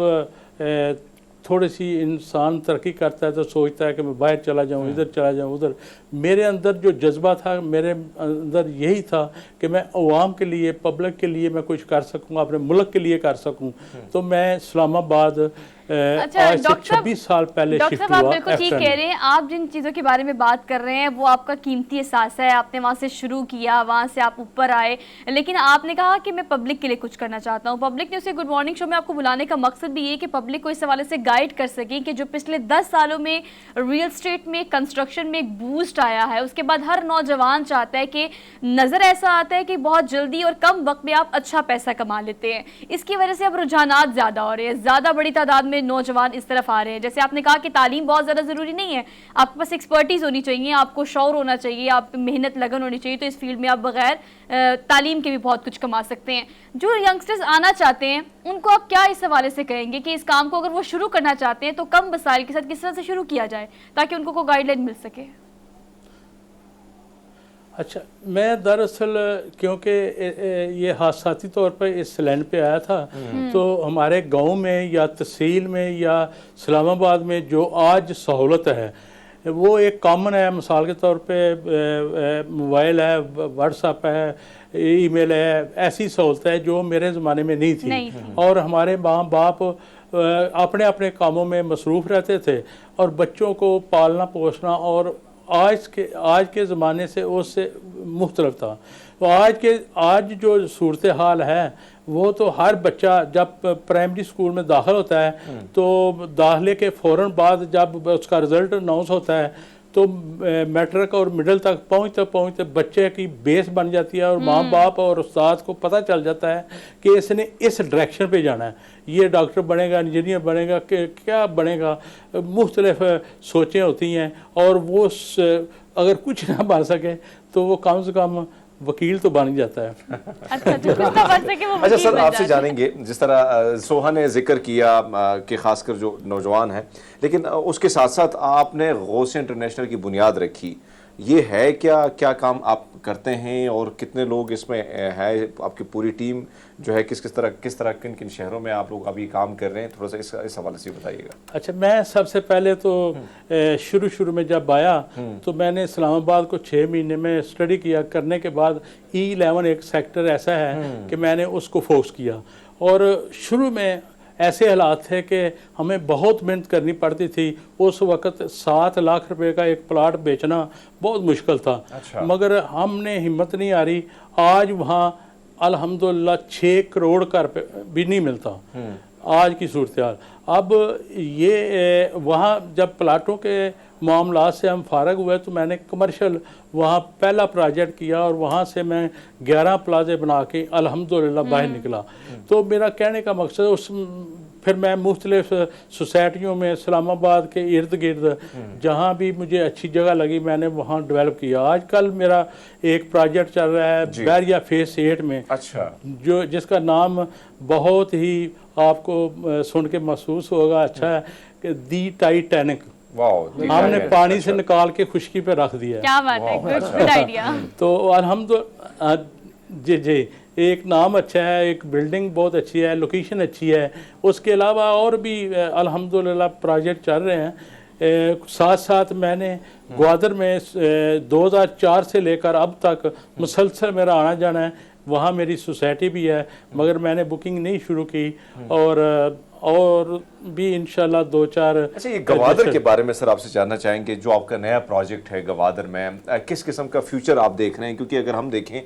थोड़ी सी इंसान तरक्की करता है तो सोचता है कि मैं बाहर चला जाऊं, इधर चला जाऊं, उधर। मेरे अंदर जो जज्बा था, मेरे अंदर यही था कि मैं अवाम के लिए, पब्लिक के लिए मैं कुछ कर सकूं, अपने मुल्क के लिए कर सकूं। तो मैं इस्लामाबाद आज से 26 साल पहले शिफ्ट हुआ। आप बिल्कुल ठीक कह रहे हैं। आप जिन चीज़ों के बारे में बात कर रहे हैं वो आपका कीमती एहसास है, आपने वहाँ से शुरू किया, वहाँ से आप ऊपर आए, लेकिन आपने कहा कि मैं पब्लिक के लिए कुछ करना चाहता हूँ। पब्लिक ने उसे गुड मॉर्निंग शो में आपको बुलाने का मकसद भी ये कि पब्लिक को इस हवाले से गाइड कर सके कि जो पिछले 10 सालों में रियल स्टेट में, कंस्ट्रक्शन में एक बूस्ट आया है, उसके बाद हर नौजवान चाहता है कि नज़र ऐसा आता है कि बहुत जल्दी और कम वक्त में आप अच्छा पैसा कमा लेते हैं। इसकी वजह से अब रुझानात ज़्यादा हो रहे हैं, ज़्यादा बड़ी तादाद में नौजवान इस तरफ आ रहे हैं। जैसे आपने कहा कि तालीम बहुत ज़्यादा ज़रूरी नहीं है, आपके पास एक्सपर्टीज़ होनी चाहिए, आपको शौर होना चाहिए, आप मेहनत लगन होनी चाहिए, तो इस फील्ड में आप बगैर तालीम के भी बहुत कुछ कमा सकते हैं। जो यंगस्टर्स आना चाहते हैं उनको आप क्या इस हवाले से कहेंगे कि इस काम को अगर वो शुरू करना चाहते हैं तो कम वसाइल के साथ किस तरह से शुरू किया जाए ताकि उनको को गाइडलाइन मिल सके? अच्छा, मैं दरअसल क्योंकि ये हादसाती तौर पर इस लैंड पे आया था, तो हमारे गांव में या तहसील में या इस्लामाबाद में जो आज सहूलत है वो एक कॉमन है। मिसाल के तौर पे मोबाइल है, व्हाट्सएप है, ईमेल है, ऐसी सहूलत है जो मेरे ज़माने में नहीं थी। और हमारे माँ बाप अपने अपने कामों में मसरूफ़ रहते थे और बच्चों को पालना पोसना और आज के ज़माने से उससे मुख्तलिफ था। तो आज जो सूरत हाल है वो तो हर बच्चा जब प्राइमरी स्कूल में दाखिल होता है तो दाखिले के फ़ौरन बाद जब उसका रिज़ल्ट अनाउंस होता है तो मैट्रिक और मिडिल तक पहुँचते बच्चे की बेस बन जाती है और माँ बाप और उस्ताद को पता चल जाता है कि इसने इस डायरेक्शन पे जाना है, ये डॉक्टर बनेगा, इंजीनियर बनेगा, क्या बनेगा। मुख्तलिफ सोचें होती हैं और वो अगर कुछ ना बन सके तो वो कम से कम वकील तो बन ही जाता है। अच्छा, तो कुछ तो बन सके वो अच्छा वकील सर, बन आपसे जाते हैं। जानेंगे, जिस तरह सोहा ने जिक्र किया कि खासकर जो नौजवान है, लेकिन उसके साथ साथ आपने गौसे इंटरनेशनल की बुनियाद रखी, ये है क्या, क्या काम आप करते हैं और कितने लोग इसमें है, आपकी पूरी टीम जो है किस तरह किन किन शहरों में आप लोग अभी काम कर रहे हैं, थोड़ा सा इस हवाले से बताइएगा। अच्छा, मैं सबसे पहले तो शुरू में जब आया तो मैंने इस्लामाबाद को 6 महीने में स्टडी किया, करने के बाद E11 एक सेक्टर ऐसा है कि मैंने उसको फोकस किया। और शुरू में ऐसे हालात थे कि हमें बहुत मेहनत करनी पड़ती थी। उस वक्त 7 लाख रुपए का एक प्लाट बेचना बहुत मुश्किल था। अच्छा। मगर हमने हिम्मत नहीं हारी। आज वहाँ अल्हम्दुलिल्लाह 6 करोड़ का रुपये भी नहीं मिलता आज की सूरत हाल। अब ये वहाँ जब प्लाटों के मामला से हम फारग हुए तो मैंने कमर्शियल वहाँ पहला प्रोजेक्ट किया और वहाँ से मैं 11 प्लाजे बना के अल्हम्दुलिल्लाह बाहर निकला। तो मेरा कहने का मकसद फिर मैं मुख्तलिफ सोसाइटियों में इस्लामाबाद के इर्द गिर्द जहाँ भी मुझे अच्छी जगह लगी मैंने वहाँ डेवलप किया। आजकल मेरा एक प्रोजेक्ट चल रहा है बैरिया फेस 8 में। अच्छा। जो जिसका नाम बहुत ही आपको सुन के महसूस होगा अच्छा है कि दी टाइटैनिक। हमने पानी से निकाल के खुशकी पे रख दिया। क्या बात है, गुड आइडिया। तो अल्हम्दुलिल्लाह जी एक नाम अच्छा है, एक बिल्डिंग बहुत अच्छी है, लोकेशन अच्छी है। उसके अलावा और भी अल्हम्दुलिल्लाह प्रोजेक्ट चल रहे हैं। साथ साथ मैंने ग्वादर में 2004 से लेकर अब तक मुसलसल मेरा आना जाना है। वहाँ मेरी सोसाइटी भी है मगर मैंने बुकिंग नहीं शुरू की और भी इंशाल्लाह 2-4। अच्छा, ये गवादर के बारे में सर आपसे जानना चाहेंगे, जो आपका नया प्रोजेक्ट है गवादर में, किस किस्म का फ्यूचर आप देख रहे हैं? क्योंकि अगर हम देखें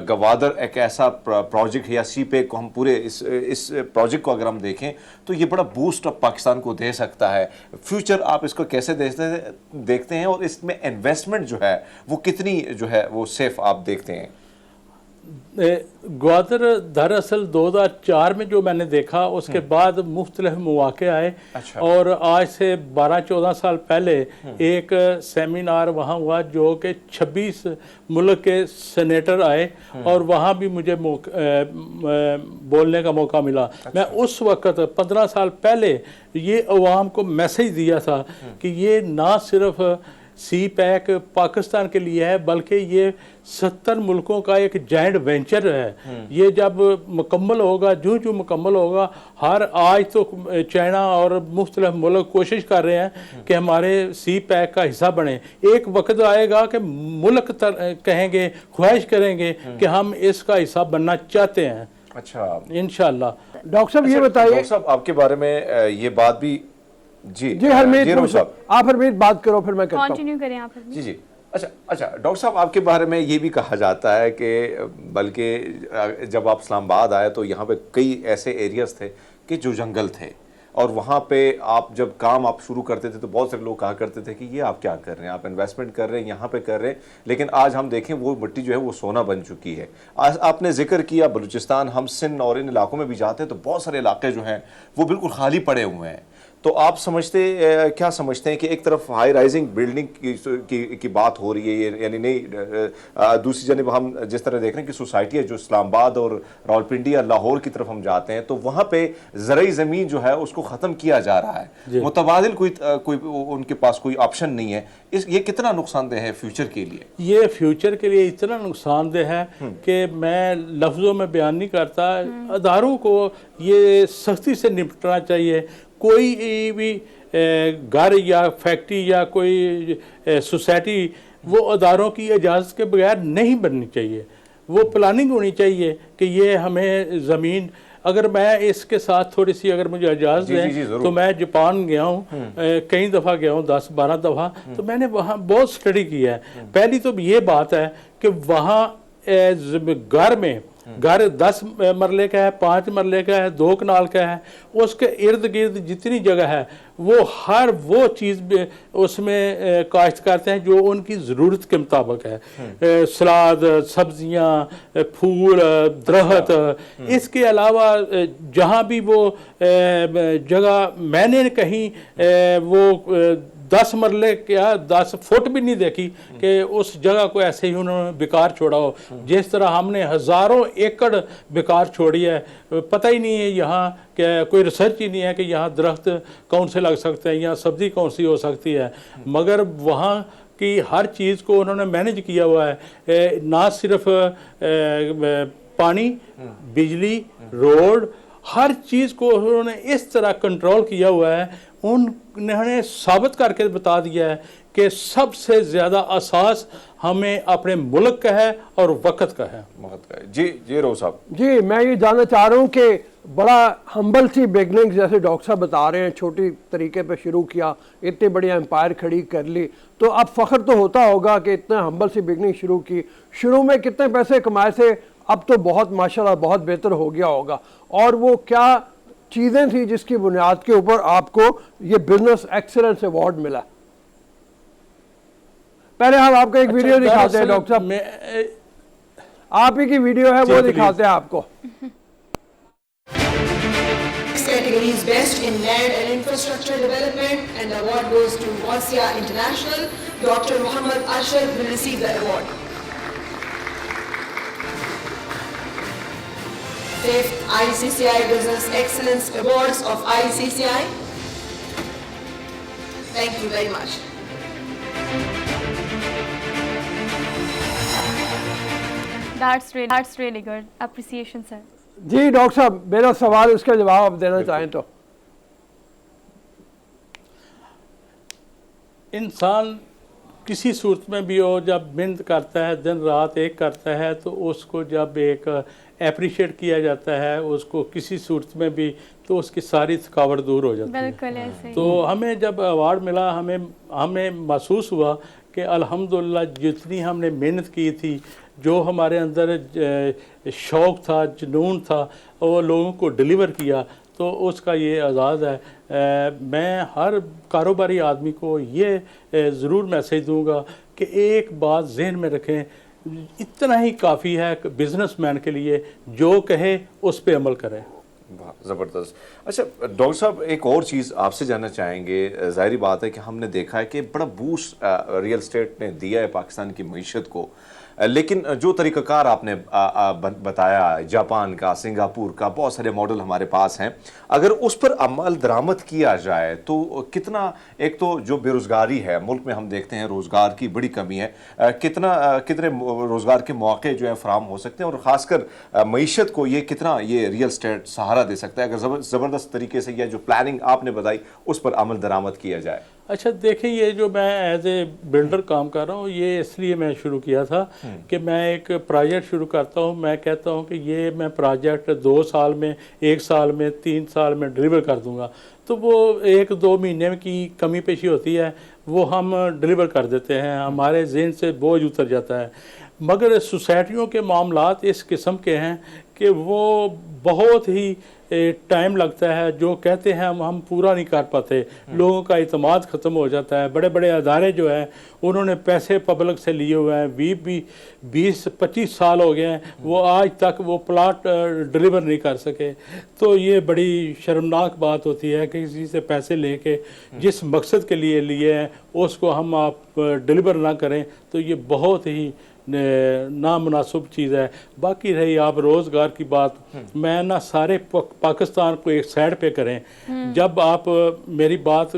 गवादर एक ऐसा प्रोजेक्ट है या सीपेक को हम पूरे इस प्रोजेक्ट को अगर हम देखें तो ये बड़ा बूस्ट ऑफ पाकिस्तान को दे सकता है। फ्यूचर आप इसको कैसे देखते हैं और इसमें इन्वेस्टमेंट जो है वो कितनी जो है वो सेफ आप देखते हैं? ग्वादर दरअसल 2004 में जो मैंने देखा उसके बाद मुख्तलिफ मौके आए। अच्छा। और आज से 12-14 साल पहले एक सेमिनार वहाँ हुआ जो कि 26 मुल्क के सेनेटर आए और वहाँ भी मुझे बोलने का मौका मिला। अच्छा। मैं उस वक्त 15 साल पहले ये अवाम को मैसेज दिया था कि ये ना सिर्फ सी पैक पाकिस्तान के लिए है बल्कि ये 70 मुल्कों का एक जॉइंट वेंचर है। ये जब मुकम्मल होगा, जो मुकम्मल होगा, हर आज तो चाइना और मुख्तलिफ मुल्क कोशिश कर रहे हैं कि हमारे सी पैक का हिस्सा बने। एक वक्त आएगा कि मुल्क कहेंगे, ख्वाहिश करेंगे कि हम इसका हिस्सा बनना चाहते हैं। अच्छा, इंशाल्लाह। डॉक्टर साहब ये बताइए, डॉक्टर साहब आपके बारे में ये बात भी जी हरमीत साहब, आप हरमीत बात करो फिर मैं करता हूं। कंटिन्यू करें आप। जी। अच्छा डॉक्टर साहब, आपके बारे में ये भी कहा जाता है कि बल्कि जब आप इस्लामाबाद आए तो यहाँ पे कई ऐसे एरियाज थे कि जो जंगल थे और वहाँ पे आप जब काम आप शुरू करते थे तो बहुत सारे लोग कहा करते थे कि ये आप क्या कर रहे हैं, आप इन्वेस्टमेंट कर रहे हैं, यहाँ पे कर रहे हैं। लेकिन आज हम देखें वो मिट्टी जो है वो सोना बन चुकी है। आज आपने जिक्र किया बलूचिस्तान, हम सिंध और इन इलाकों में भी जाते हैं तो बहुत सारे इलाके जो हैं वो बिल्कुल खाली पड़े हुए हैं। तो आप क्या समझते हैं कि एक तरफ हाई राइजिंग बिल्डिंग की बात हो रही है, यानी नहीं, दूसरी जानब हम जिस तरह देख रहे हैं कि सोसाइटी है जो इस्लामाबाद और रावलपिंडी या लाहौर की तरफ हम जाते हैं तो वहाँ पे ज़रई ज़मीन जो है उसको ख़त्म किया जा रहा है, मुतबादिल कोई उनके पास कोई ऑप्शन नहीं है। ये कितना नुकसानदेह है फ्यूचर के लिए? ये फ्यूचर के लिए इतना नुकसानदेह है कि मैं लफ्ज़ों में बयान नहीं करता। अदारों को ये सख्ती से निपटना चाहिए। कोई भी घर या फैक्ट्री या कोई सोसाइटी वो अदारों की इजाज़त के बगैर नहीं बननी चाहिए। वो प्लानिंग होनी चाहिए कि ये हमें ज़मीन, अगर मैं इसके साथ थोड़ी सी अगर मुझे इजाज़त दें तो मैं जापान गया हूँ, कई दफ़ा गया हूँ, 10-12 दफ़ा, तो मैंने वहाँ बहुत स्टडी किया है। पहली तो ये बात है कि वहाँ घर 10 मरले का है, 5 मरले का है, 2 कनाल का है, उसके इर्द गिर्द जितनी जगह है वो चीज़ उसमें काश्त करते हैं जो उनकी ज़रूरत के मुताबिक है। सलाद, सब्जियां, फूल, दरख्त। इसके अलावा जहाँ भी वो जगह मैंने कहीं वो 10 मरले क्या 10 फुट भी नहीं देखी कि उस जगह को ऐसे ही उन्होंने बेकार छोड़ा हो। जिस तरह हमने हज़ारों एकड़ बेकार छोड़ी है, पता ही नहीं है यहाँ कि कोई रिसर्च ही नहीं है कि यहाँ दरख्त कौन से लग सकते हैं, यहाँ सब्ज़ी कौन सी हो सकती है, मगर वहाँ की हर चीज़ को उन्होंने मैनेज किया हुआ है। ना सिर्फ पानी, बिजली, रोड, हर चीज़ को उन्होंने इस तरह कंट्रोल किया हुआ है। उन्होंने साबित करके बता दिया है कि सबसे ज़्यादा असास हमें अपने मुल्क का है और वक्त का है। जी रोज़ साहब जी, मैं ये जानना चाह रहा हूँ कि बड़ा हम्बल सी बिगनिंग, जैसे डॉक्टर साहब बता रहे हैं, छोटी तरीके पे शुरू किया, इतनी बड़ी एम्पायर खड़ी कर ली, तो अब फ़ख्र तो होता होगा कि इतना हम्बल सी बिगनिंग शुरू की। शुरू में कितने पैसे कमाए थे, अब तो बहुत माशाल्लाह बहुत बेहतर हो गया होगा, और वो क्या चीज़ें थी जिसकी बुनियाद के ऊपर आपको ये बिजनेस एक्सीलेंस अवार्ड मिला? पहले हम आपको एक वीडियो दिखाते हैं डॉक्टर साहब, आप ही की वीडियो है वो दिखाते हैं आपको। Category is best in land and infrastructure development, and the award goes to Wassia International. Dr. Muhammad Arshad will receive the award. Fifth ICCI Business Excellence Awards of ICCI. Thank you very much. That's really good. Appreciation, sir. Ji doctor साहब, मेरा सवाल उसका जवाब आप देना चाहें तो। इंसान किसी सूरत में भी हो, जब मेहनत करता है, दिन रात एक करता है, तो उसको जब एक अप्रिशिएट किया जाता है, उसको किसी सूरत में भी, तो उसकी सारी थकावट दूर हो जाती है। बिल्कुल ऐसे ही। तो हमें जब अवार्ड मिला, हमें महसूस हुआ कि अल्हम्दुलिल्लाह जितनी हमने मेहनत की थी, जो हमारे अंदर शौक़ था, जुनून था, वो लोगों को डिलीवर किया, तो उसका ये एजाज़ है। मैं हर कारोबारी आदमी को ये ज़रूर मैसेज दूंगा कि एक बात जहन में रखें, इतना ही काफ़ी है बिजनेसमैन के लिए, जो कहे उस पर अमल करें। ज़बरदस्त। अच्छा डॉक्टर साहब, एक और चीज़ आपसे जानना चाहेंगे। ज़ाहिरी बात है कि हमने देखा है कि बड़ा बूस्ट रियल एस्टेट ने दिया है पाकिस्तान की मईशत को, लेकिन जो तरीक़ाकार आपने बताया, जापान का, सिंगापुर का, बहुत सारे मॉडल हमारे पास हैं, अगर उस पर अमल दरामद किया जाए तो कितना, एक तो जो बेरोज़गारी है मुल्क में, हम देखते हैं रोज़गार की बड़ी कमी है, कितने रोज़गार के मौके जो है फराम हो सकते हैं, और ख़ासकर मईशत को ये कितना ये रियल एस्टेट सहारा दे सकता है, अगर ज़बरदस्त तरीके से यह जो प्लानिंग आपने बताई उस पर अमल दरामद किया जाए। अच्छा देखिए, ये जो मैं एज ए बिल्डर काम कर रहा हूँ, ये इसलिए मैं शुरू किया था कि मैं एक प्रोजेक्ट शुरू करता हूँ, मैं कहता हूँ कि ये मैं प्रोजेक्ट 2 साल में, 1 साल में, 3 साल में डिलीवर कर दूँगा, तो वो 1-2 महीने की कमी पेशी होती है, वो हम डिलीवर कर देते हैं, हमारे ज़हन से बोझ उतर जाता है। मगर सोसाइटियों के मामलात इस किस्म के हैं कि वो बहुत ही टाइम लगता है, जो कहते हैं हम पूरा नहीं कर पाते, लोगों का इतमाद ख़त्म हो जाता है। बड़े बड़े अदारे जो हैं, उन्होंने पैसे पब्लिक से लिए हुए हैं, 20-25 साल हो गए हैं, वो आज तक वो प्लाट डिलीवर नहीं कर सके। तो ये बड़ी शर्मनाक बात होती है कि किसी से पैसे लेके जिस मकसद के लिए हैं उसको हम आप डिलीवर ना करें, तो ये बहुत ही नामुनासिब चीज़ है। बाकी रही आप रोज़गार की बात, मैं ना सारे पाकिस्तान को एक साइड पे करें, जब आप मेरी बात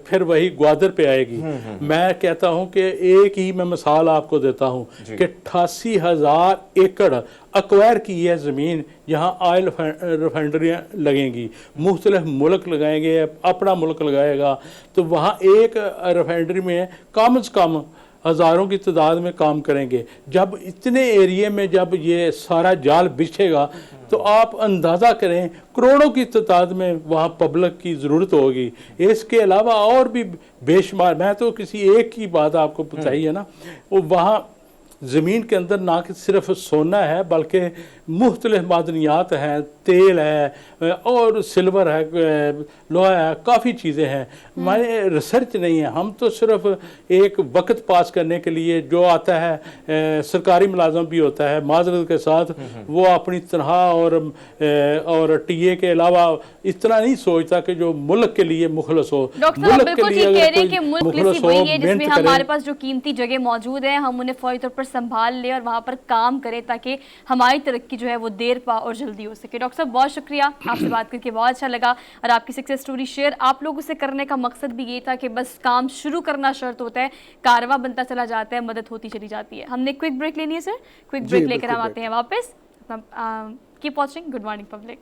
फिर वही ग्वादर पे आएगी। मैं कहता हूं कि एक ही मैं मिसाल आपको देता हूं कि 88,000 एकड़ अक्वायर की है ज़मीन, यहाँ ऑयल रिफाइनरियाँ लगेंगी, मुख्तलिफ मुल्क लगाएंगे, अपना मुल्क लगाएगा, तो वहाँ एक रिफाइनरी में कम से कम हज़ारों की तादाद में काम करेंगे। जब इतने एरिए में जब ये सारा जाल बिछेगा, तो आप अंदाज़ा करें करोड़ों की तादाद में वहाँ पब्लिक की ज़रूरत होगी। इसके अलावा और भी बेशुमार, मैं तो किसी एक की बात आपको बताई है ना, वो वहाँ ज़मीन के अंदर ना कि सिर्फ सोना है बल्कि मुख्तलिफ मादनियात हैं, तेल है और सिल्वर है, लोहा है, काफ़ी चीज़ें हैं। हमारे रिसर्च नहीं है, हम तो सिर्फ एक वक्त पास करने के लिए जो आता है सरकारी मुलाजम भी होता है माजरत के साथ, वो अपनी तनख्वाह और टीए के अलावा इतना नहीं सोचता कि जो मुल्क के लिए मुखलस हो। डॉक्टर साहब बिल्कुल ठीक कह रहे हैं कि मुल्क पॉलिसी वही है जिसमें हमारे पास जो कीमती जगह मौजूद है हम उन्हें फौरी तौर पर संभाल लें और वहाँ पर काम करें ताकि हमारी तरक्की जो है वो देर पा और जल्दी हो सके। डॉक्टर साहब बहुत शुक्रिया, आपसे बात करके बहुत अच्छा लगा और आपकी सक्सेस स्टोरी शेयर आप लोगों से करने का मकसद भी ये था कि बस काम शुरू करना शर्त होता है, कारवा बनता चला जाता है, मदद होती चली जाती है। हमने क्विक ब्रेक लेनी है सर, क्विक ब्रेक लेकर हम आते हैं वापस। Keep watching good morning public.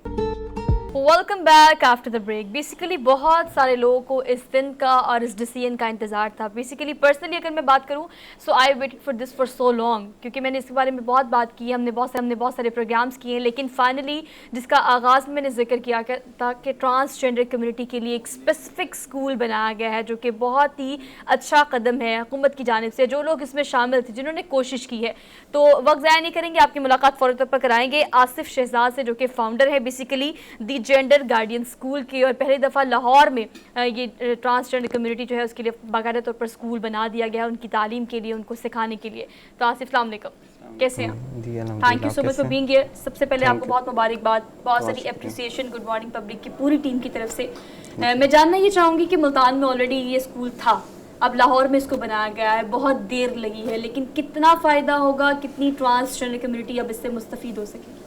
Welcome back after the break. Basically बहुत सारे लोगों को इस दिन का और इस डिसीजन का इंतज़ार था। बेसिकली पर्सनली अगर मैं बात करूं so I waited for this for so long, क्योंकि मैंने इसके बारे में बहुत बात की है, हमने बहुत सारे प्रोग्राम्स किए हैं, लेकिन फाइनली जिसका आगाज़ में मैंने जिक्र किया था कि ट्रांसजेंडर कम्युनिटी के लिए एक स्पेसिफिक स्कूल बनाया गया है जो कि बहुत ही अच्छा कदम है हुकूमत की जानिब से। जो लोग इसमें शामिल थे, जिन्होंने कोशिश की है, तो वक्त ज़ाया नहीं करेंगे, आपकी मुलाकात फ़ौरी तौर पर कराएंगे आसिफ शहजाद से जो कि फाउंडर है basically the gender guardian school की। और पहली दफ़ा लाहौर में ये ट्रांसजेंडर कम्युनिटी जो है उसके लिए बाकायदा तौर पर स्कूल बना दिया गया है उनकी तालीम के लिए, उनको सिखाने के लिए। तो आसिफ अस्सलाम वालेकुम, कैसे हैं? Thank you so much for being here. सबसे पहले आपको बहुत मुबारकबाद, बहुत सारी एप्रिसिएशन गुड मॉर्निंग पब्लिक की पूरी टीम की तरफ से। मैं जानना ये चाहूँगी कि मुल्तान में ऑलरेडी ये स्कूल था, अब लाहौर में इसको बनाया गया है, बहुत देर लगी है, लेकिन कितना फ़ायदा होगा, कितनी ट्रांसजेंडर कम्युनिटी अब इससे मुस्तफ़ीद हो सकेगी?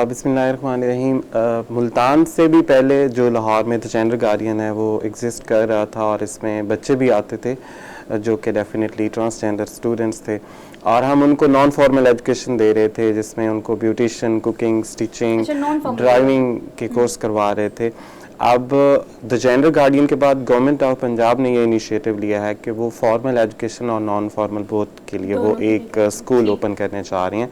बिस्मिल्लाहिर्रहमानिर्रहीम। मुल्तान से भी पहले जो लाहौर में जेंडर गार्डियन है वो एग्जिस्ट कर रहा था और इसमें बच्चे भी आते थे जो कि डेफिनेटली ट्रांसजेंडर स्टूडेंट्स थे और हम उनको नॉन फॉर्मल एजुकेशन दे रहे थे जिसमें उनको ब्यूटिशियन, कुकिंग, स्टिचिंग, ड्राइविंग के कोर्स करवा रहे थे। अब द जेंडर गार्डियन के बाद गवर्नमेंट ऑफ पंजाब ने ये इनिशिएटिव लिया है कि वो फॉर्मल एजुकेशन और नॉन फॉर्मल बोथ के लिए वो एक स्कूल ओपन करने चाह रही हैं।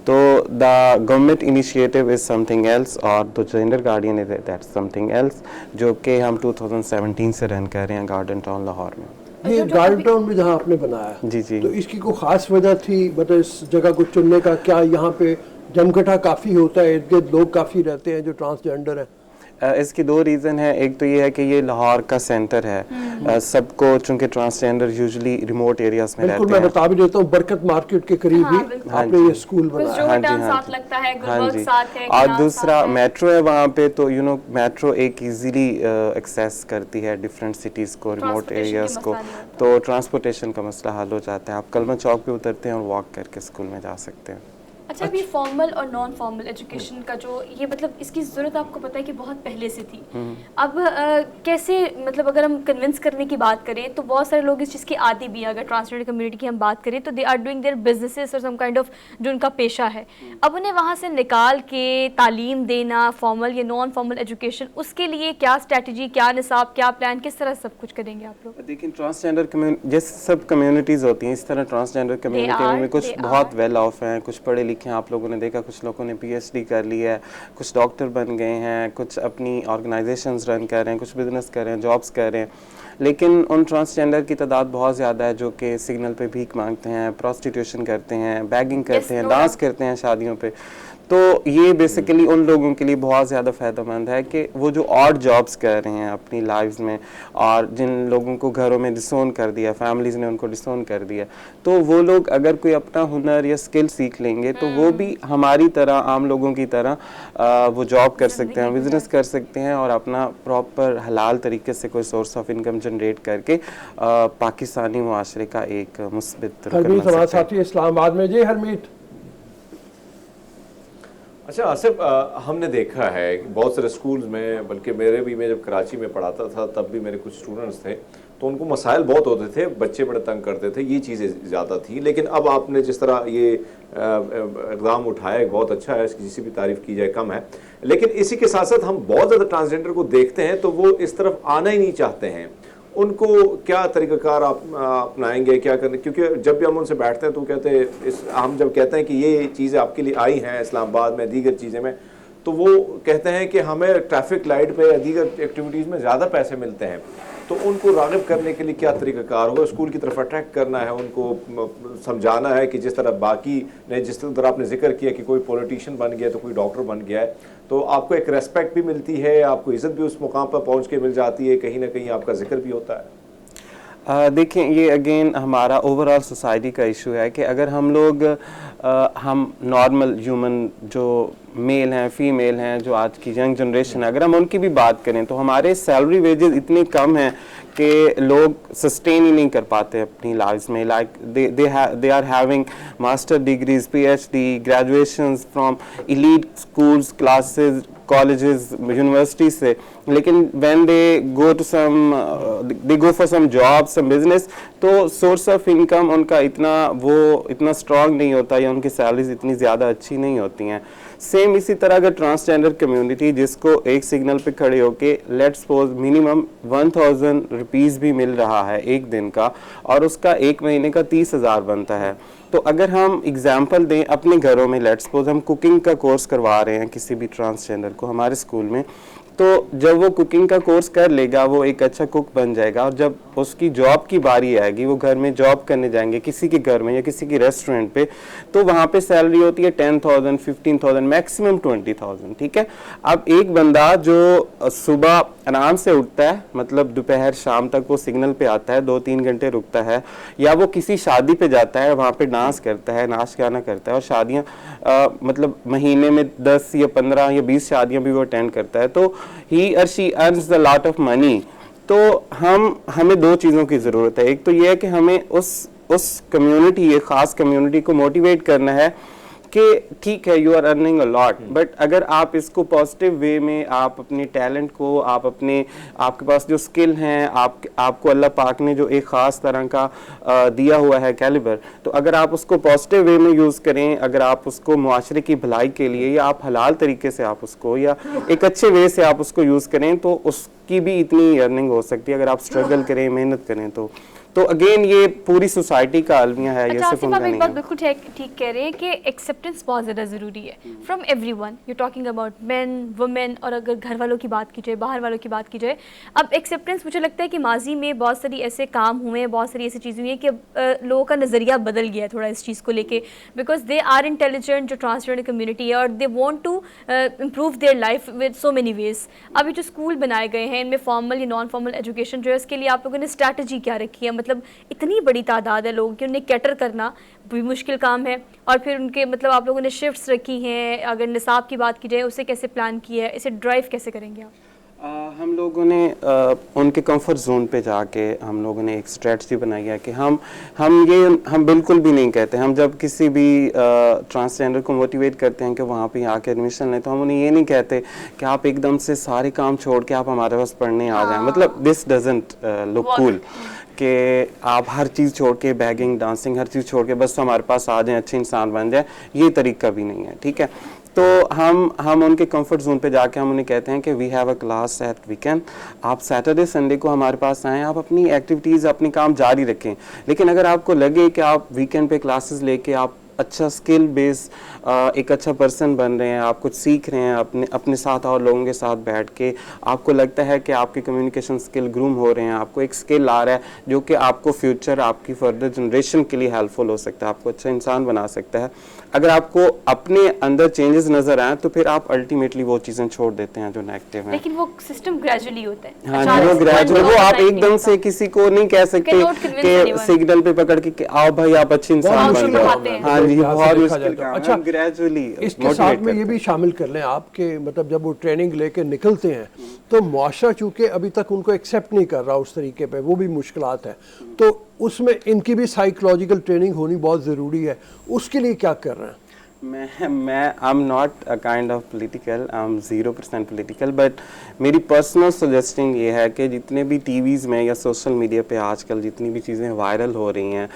तो the government initiative is something else और the gender guardian is that's something else, जो कि हम 2017 से रन कर रहे हैं गार्डन टाउन लाहौर में। ये गार्डन टाउन में जहाँ आपने बनाया, जी जी, तो इसकी कोई ख़ास वजह थी, मतलब इस जगह को चुनने का? क्या यहाँ पे जमघटा काफ़ी होता है, इर्द गिर्द लोग काफ़ी रहते हैं जो ट्रांसजेंडर हैं? इसकी दो रीज़न है। एक तो ये है कि ये लाहौर का सेंटर है, सबको चूंकि ट्रांसजेंडर यूजुअली रिमोट एरियाज में रहते हैं। मैं बता भी देता हूँ, बरकत मार्केट के करीब ही आपने ये स्कूल बनाया। हाँ जी, और दूसरा मेट्रो है वहाँ पे, तो यू नो मेट्रो एक इजीली एक्सेस करती है डिफरेंट सिटीज़ को, रिमोट एरियाज को, तो ट्रांसपोर्टेशन का मसला हल हो जाता है। आप कलमा चौक पे उतरते हैं और वॉक करके स्कूल में जा सकते हैं। अच्छा, अभी फॉर्मल और नॉन फॉर्मल एजुकेशन का जो ये मतलब इसकी ज़रूरत आपको पता है कि बहुत पहले से थी। अब कैसे, मतलब अगर हम कन्विंस करने की बात करें तो बहुत सारे लोग इस चीज़ के आदी भी हैं। अगर ट्रांसजेंडर कम्युनिटी की हम बात करें तो they are doing their businesses और सम काइंड ऑफ जो उनका पेशा है, अब उन्हें वहाँ से निकाल के तालीम देना, फॉर्मल या नॉन फॉर्मल एजुकेशन, उसके लिए क्या स्ट्रैटेजी, क्या निसाब, क्या प्लान, किस तरह सब कुछ करेंगे आप लोग? देखिए, ट्रांसजेंडर कम्युनिटी जैसे सब कम्युनिटीज़ होती हैं, इस तरह ट्रांसजेंडर कम्युनिटी में कुछ बहुत वेल ऑफ हैं, कुछ पढ़े लिखे हैं, आप लोगों ने देखा कुछ लोगों ने PhD कर ली है, कुछ डॉक्टर बन गए हैं, कुछ अपनी ऑर्गेनाइजेशंस रन कर रहे हैं, कुछ बिजनेस कर रहे हैं, जॉब्स कर रहे हैं। लेकिन उन ट्रांसजेंडर की तादाद बहुत ज़्यादा है जो कि सिग्नल पे भीख मांगते हैं, प्रोस्टिट्यूशन करते हैं, बैगिंग करते हैं, डांस करते हैं शादियों पे। तो ये बेसिकली उन लोगों के लिए बहुत ज़्यादा फ़ायदेमंद है कि वो जो ऑड जॉब्स कर रहे हैं अपनी लाइफ में और जिन लोगों को घरों में डिसोन कर दिया, फैमिलीज़ ने उनको डिसोन कर दिया, तो वो लोग अगर कोई अपना हुनर या स्किल सीख लेंगे तो वो भी हमारी तरह, आम लोगों की तरह वो जॉब कर सकते हैं, बिजनेस कर सकते हैं और अपना प्रॉपर हलाल तरीके से कोई सोर्स ऑफ इनकम जनरेट करके पाकिस्तानी मुआशरे का एक मुस्बित साथी इस्लामाबाद में। जी हरमीत। अच्छा आसिफ, हमने देखा है कि बहुत सारे स्कूल्स में, बल्कि मेरे भी, मैं जब कराची में पढ़ाता था तब भी मेरे कुछ स्टूडेंट्स थे, तो उनको मसाइल बहुत होते थे, बच्चे बड़े तंग करते थे, ये चीज़ें ज़्यादा थी। लेकिन अब आपने जिस तरह ये इक़दाम उठाया, बहुत अच्छा है, इसकी जिसी भी तारीफ़ की जाए कम है। लेकिन इसी के साथ साथ हम बहुत ज़्यादा ट्रांसजेंडर को देखते हैं तो वो इस तरफ आना ही नहीं चाहते हैं। उनको क्या तरीक़ाकार आप अपनाएंगे, क्या करने? क्योंकि जब भी हम उनसे बैठते हैं तो कहते हैं, हम जब कहते हैं कि ये चीज़ें आपके लिए आई हैं इस्लामाबाद में, दीगर चीज़ें में, तो वो कहते हैं कि हमें ट्रैफिक लाइट पे या दीगर एक्टिविटीज़ में ज़्यादा पैसे मिलते हैं। तो उनको राग़िब करने के लिए क्या तरीक़ाकार होगा? स्कूल की तरफ अट्रैक्ट करना है, उनको समझाना है कि जिस तरह बाकी ने, जिस तरह आपने जिक्र किया कि कोई पॉलिटिशियन बन गया तो कोई डॉक्टर बन गया है, तो आपको एक रेस्पेक्ट भी मिलती है, आपको इज़्ज़त भी उस मुकाम पर पहुँच के मिल जाती है, कहीं ना कहीं आपका जिक्र भी होता है। देखें, ये अगेन हमारा ओवरऑल सोसाइटी का इशू है कि अगर हम लोग हम नॉर्मल ह्यूमन जो मेल हैं, फीमेल हैं, जो आज की यंग जनरेशन है, अगर हम उनकी भी बात करें तो हमारे सैलरी वेजेस इतने कम हैं कि लोग सस्टेन ही नहीं कर पाते अपनी लाइफ में। Like they are having master degrees, PhD, graduations from elite schools, classes, colleges, university से, लेकिन when they go for some job, some business, तो सोर्स ऑफ इनकम उनका इतना स्ट्रांग नहीं होता या उनकी सैलरीज इतनी ज़्यादा अच्छी नहीं होती हैं। सेम इसी तरह अगर ट्रांसजेंडर कम्युनिटी जिसको एक सिग्नल पे खड़े होके लेट्स सपोज मिनिमम 1000 रुपीज़ भी मिल रहा है एक दिन का और उसका एक महीने का 30,000 बनता है, तो अगर हम एग्जाम्पल दें अपने घरों में, लेट्स सपोज हम कुकिंग का कोर्स करवा रहे हैं किसी भी ट्रांसजेंडर को हमारे स्कूल में, तो जब वो कुकिंग का कोर्स कर लेगा वो एक अच्छा कुक बन जाएगा और जब उसकी जॉब की बारी आएगी, वो घर में जॉब करने जाएंगे किसी के घर में या किसी के रेस्टोरेंट पे, तो वहाँ पे सैलरी होती है 10,000, 15,000, मैक्सिमम 20,000। ठीक है, अब एक बंदा जो सुबह आराम से उठता है, मतलब दोपहर शाम तक वो सिग्नल पे आता है, 2-3 घंटे रुकता है, या वो किसी शादी पे जाता है, वहाँ पे डांस करता है, नाच गाना करता है, और शादियाँ मतलब महीने में 10 या 15 या 20 शादियाँ भी वो अटेंड करता है, तो he or she earns a lot of money। तो हमें दो चीज़ों की ज़रूरत है। एक तो ये है कि हमें उस कम्युनिटी, एक ख़ास कम्युनिटी को मोटिवेट करना है कि ठीक है, you are earning a lot, but अगर आप इसको पॉजिटिव वे में, आप अपने टैलेंट को, आपके पास जो स्किल हैं, आपको अल्लाह पाक ने जो एक ख़ास तरह का दिया हुआ है कैलिबर, तो अगर आप उसको पॉजिटिव वे में यूज़ करें, अगर आप उसको मुआशरे की भलाई के लिए या आप हलाल तरीके से आप उसको या एक अच्छे वे से आप उसको यूज़ करें, तो उसकी भी इतनी अर्निंग हो सकती है अगर आप स्ट्रगल करें, मेहनत करें। तो अगेन ये पूरी सोसाइटी का अलमिया है। अच्छा, आसिफ आप एक बात बिल्कुल ठीक कह रहे हैं कि एक्सेप्टेंस बहुत ज़्यादा ज़रूरी है from everyone. You talking about main, women, और अगर घर वालों की बात की जाए, बाहर वालों की बात की जाए, अब एक्सेप्टेंस, मुझे लगता है कि माजी में बहुत सारी ऐसे काम हुए हैं, बहुत सारी ऐसी चीज़ें हुई हैं कि लोगों का नज़रिया बदल गया है थोड़ा इस चीज़ को लेके, बिकॉज दे आर इंटेलिजेंट, जो ट्रांसजेंडर कम्युनिटी है, और they want to improve their life with so many ways. अब ये जो स्कूल बनाए गए हैं, इनमें फॉर्मल या नॉन फॉर्मल एजुकेशन जो है, इसके लिए आप लोगों ने स्ट्रैटेजी क्या रखी है? मतलब इतनी बड़ी तादाद है लोगों की, उन्हें कैटर करना भी मुश्किल काम है, और फिर उनके मतलब आप लोगों ने शिफ्ट्स रखी हैं, अगर निसाब की बात की जाए उसे कैसे प्लान किया है, इसे ड्राइव कैसे करेंगे आप? हम लोगों ने उनके कंफर्ट जोन पे जाके हम लोगों ने एक स्ट्रेटजी बनाई है कि हम बिल्कुल भी नहीं कहते, हम जब किसी भी ट्रांसजेंडर को मोटिवेट करते हैं कि वहाँ पे आके एडमिशन लें, तो हम उन्हें ये नहीं कहते कि आप एकदम से सारे काम छोड़ के आप हमारे पास पढ़ने आ जाएं। मतलब दिस डजंट लुक कूल कि आप हर चीज़ छोड़ के, बैगिंग, डांसिंग, हर चीज़ छोड़ के बस हमारे पास आ जाएं, अच्छे इंसान बन जाए, ये तरीका भी नहीं है। ठीक है, तो हम उनके कंफर्ट जोन पे जाके हम उन्हें कहते हैं कि we have a class at weekend, आप सैटरडे संडे को हमारे पास आएँ, आप अपनी एक्टिविटीज़, अपनी काम जारी रखें, लेकिन अगर आपको लगे कि आप वीकेंड पे क्लासेस लेके आप अच्छा स्किल बेस एक अच्छा पर्सन बन रहे हैं, आप कुछ सीख रहे हैं अपने साथ और लोगों के साथ बैठ के, आपको लगता है कि आपके कम्युनिकेशन स्किल ग्रूम हो रहे हैं, आपको एक स्किल आ रहा है जो कि आपको फ्यूचर, आपकी फर्दर जनरेशन के लिए हेल्पफुल हो सकता है, आपको अच्छा इंसान बना सकता है, अगर आपको अपने अंदर चेंजेस नजर आए, तो फिर आप अल्टीमेटली वो चीज़ें छोड़ देते हैं जो नेगेटिव हैं। लेकिन वो सिस्टम ग्रेजुअली होता है। हाँ जी, वो ग्रेजुअली, वो आप एकदम से किसी को नहीं कह सकते कि सिग्नल पे पकड़ के आओ भाई आप अच्छे इंसान बन जाओ। हाँ जी, बहुत मुश्किल काम है। अच्छा, ग्रेजुअली इसके साथ में ये भी शामिल कर लें आपके, मतलब जब वो ट्रेनिंग लेके निकलते हैं तो मुआशरा चूँकि अभी तक उनको एक्सेप्ट नहीं कर रहा उस तरीके पे, वो भी मुश्किलात है, तो उसमें इनकी भी साइकोलॉजिकल ट्रेनिंग होनी बहुत ज़रूरी है, उसके लिए क्या कर रहे हैं? मैं I am not a kind of political, I am 0% political, but मेरी पर्सनल सजेस्टिंग ये है कि जितने भी टीवीज़ में या सोशल मीडिया पे आजकल जितनी भी चीज़ें वायरल हो रही हैं,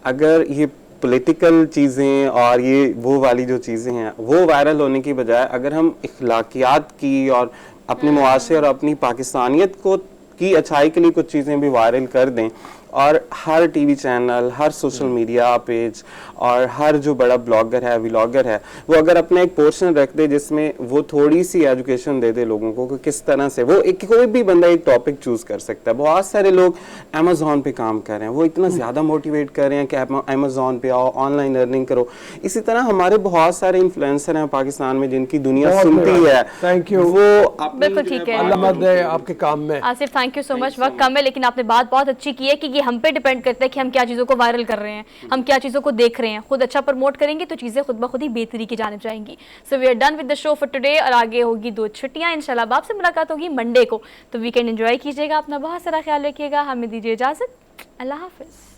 अगर ये पॉलिटिकल चीज़ें और ये वो वाली जो चीज़ें हैं वो वायरल होने की बजाय अगर हम इखलाकियात की और अपने मुआशरे और अपनी पाकिस्तानियत को की अच्छाई के लिए कुछ चीज़ें भी वायरल कर दें और हर टीवी चैनल, हर सोशल मीडिया पेज और हर जो बड़ा ब्लॉगर है, व्लॉगर है, वो अगर अपना एक पोर्शन रख दे जिसमें वो थोड़ी सी एजुकेशन दे दे लोगों को कि किस तरह से वो कोई भी बंदा एक टॉपिक चूज कर सकता है। बहुत सारे लोग अमेज़ॉन पे काम कर रहे हैं, वो इतना ज़्यादा मोटिवेट कर रहे हैं कि आप अमेज़ॉन पे आओ, ऑनलाइन अर्निंग करो। इसी तरह हमारे बहुत सारे इन्फ्लुएंसर हैं पाकिस्तान में जिनकी दुनिया सुनती है। Thank you. वो बिल्कुल ठीक है। अल्लाह मदद है आपके काम में। Asif thank you so much. वक्त कम है लेकिन आपने बात बहुत अच्छी की है कि ये हम पे डिपेंड करता है कि हम क्या चीज़ों को वायरल कर रहे हैं, हम क्या चीज़ों को देख रहे हैं। खुद अच्छा प्रमोट करेंगे तो चीज़ें खुद ब खुद ही बेहतरी की जानिब जाएंगी। So we are done with the show for today और आगे होगी 2 छुट्टियां। इंशाल्लाह अब आपसे मुलाकात होगी मंडे को। तो वीकेंड एंजॉय कीजिएगा, अपना बहुत सारा ख्याल रखिएगा। हमें दीजिए इजाज़त। अल्लाह हाफिज़।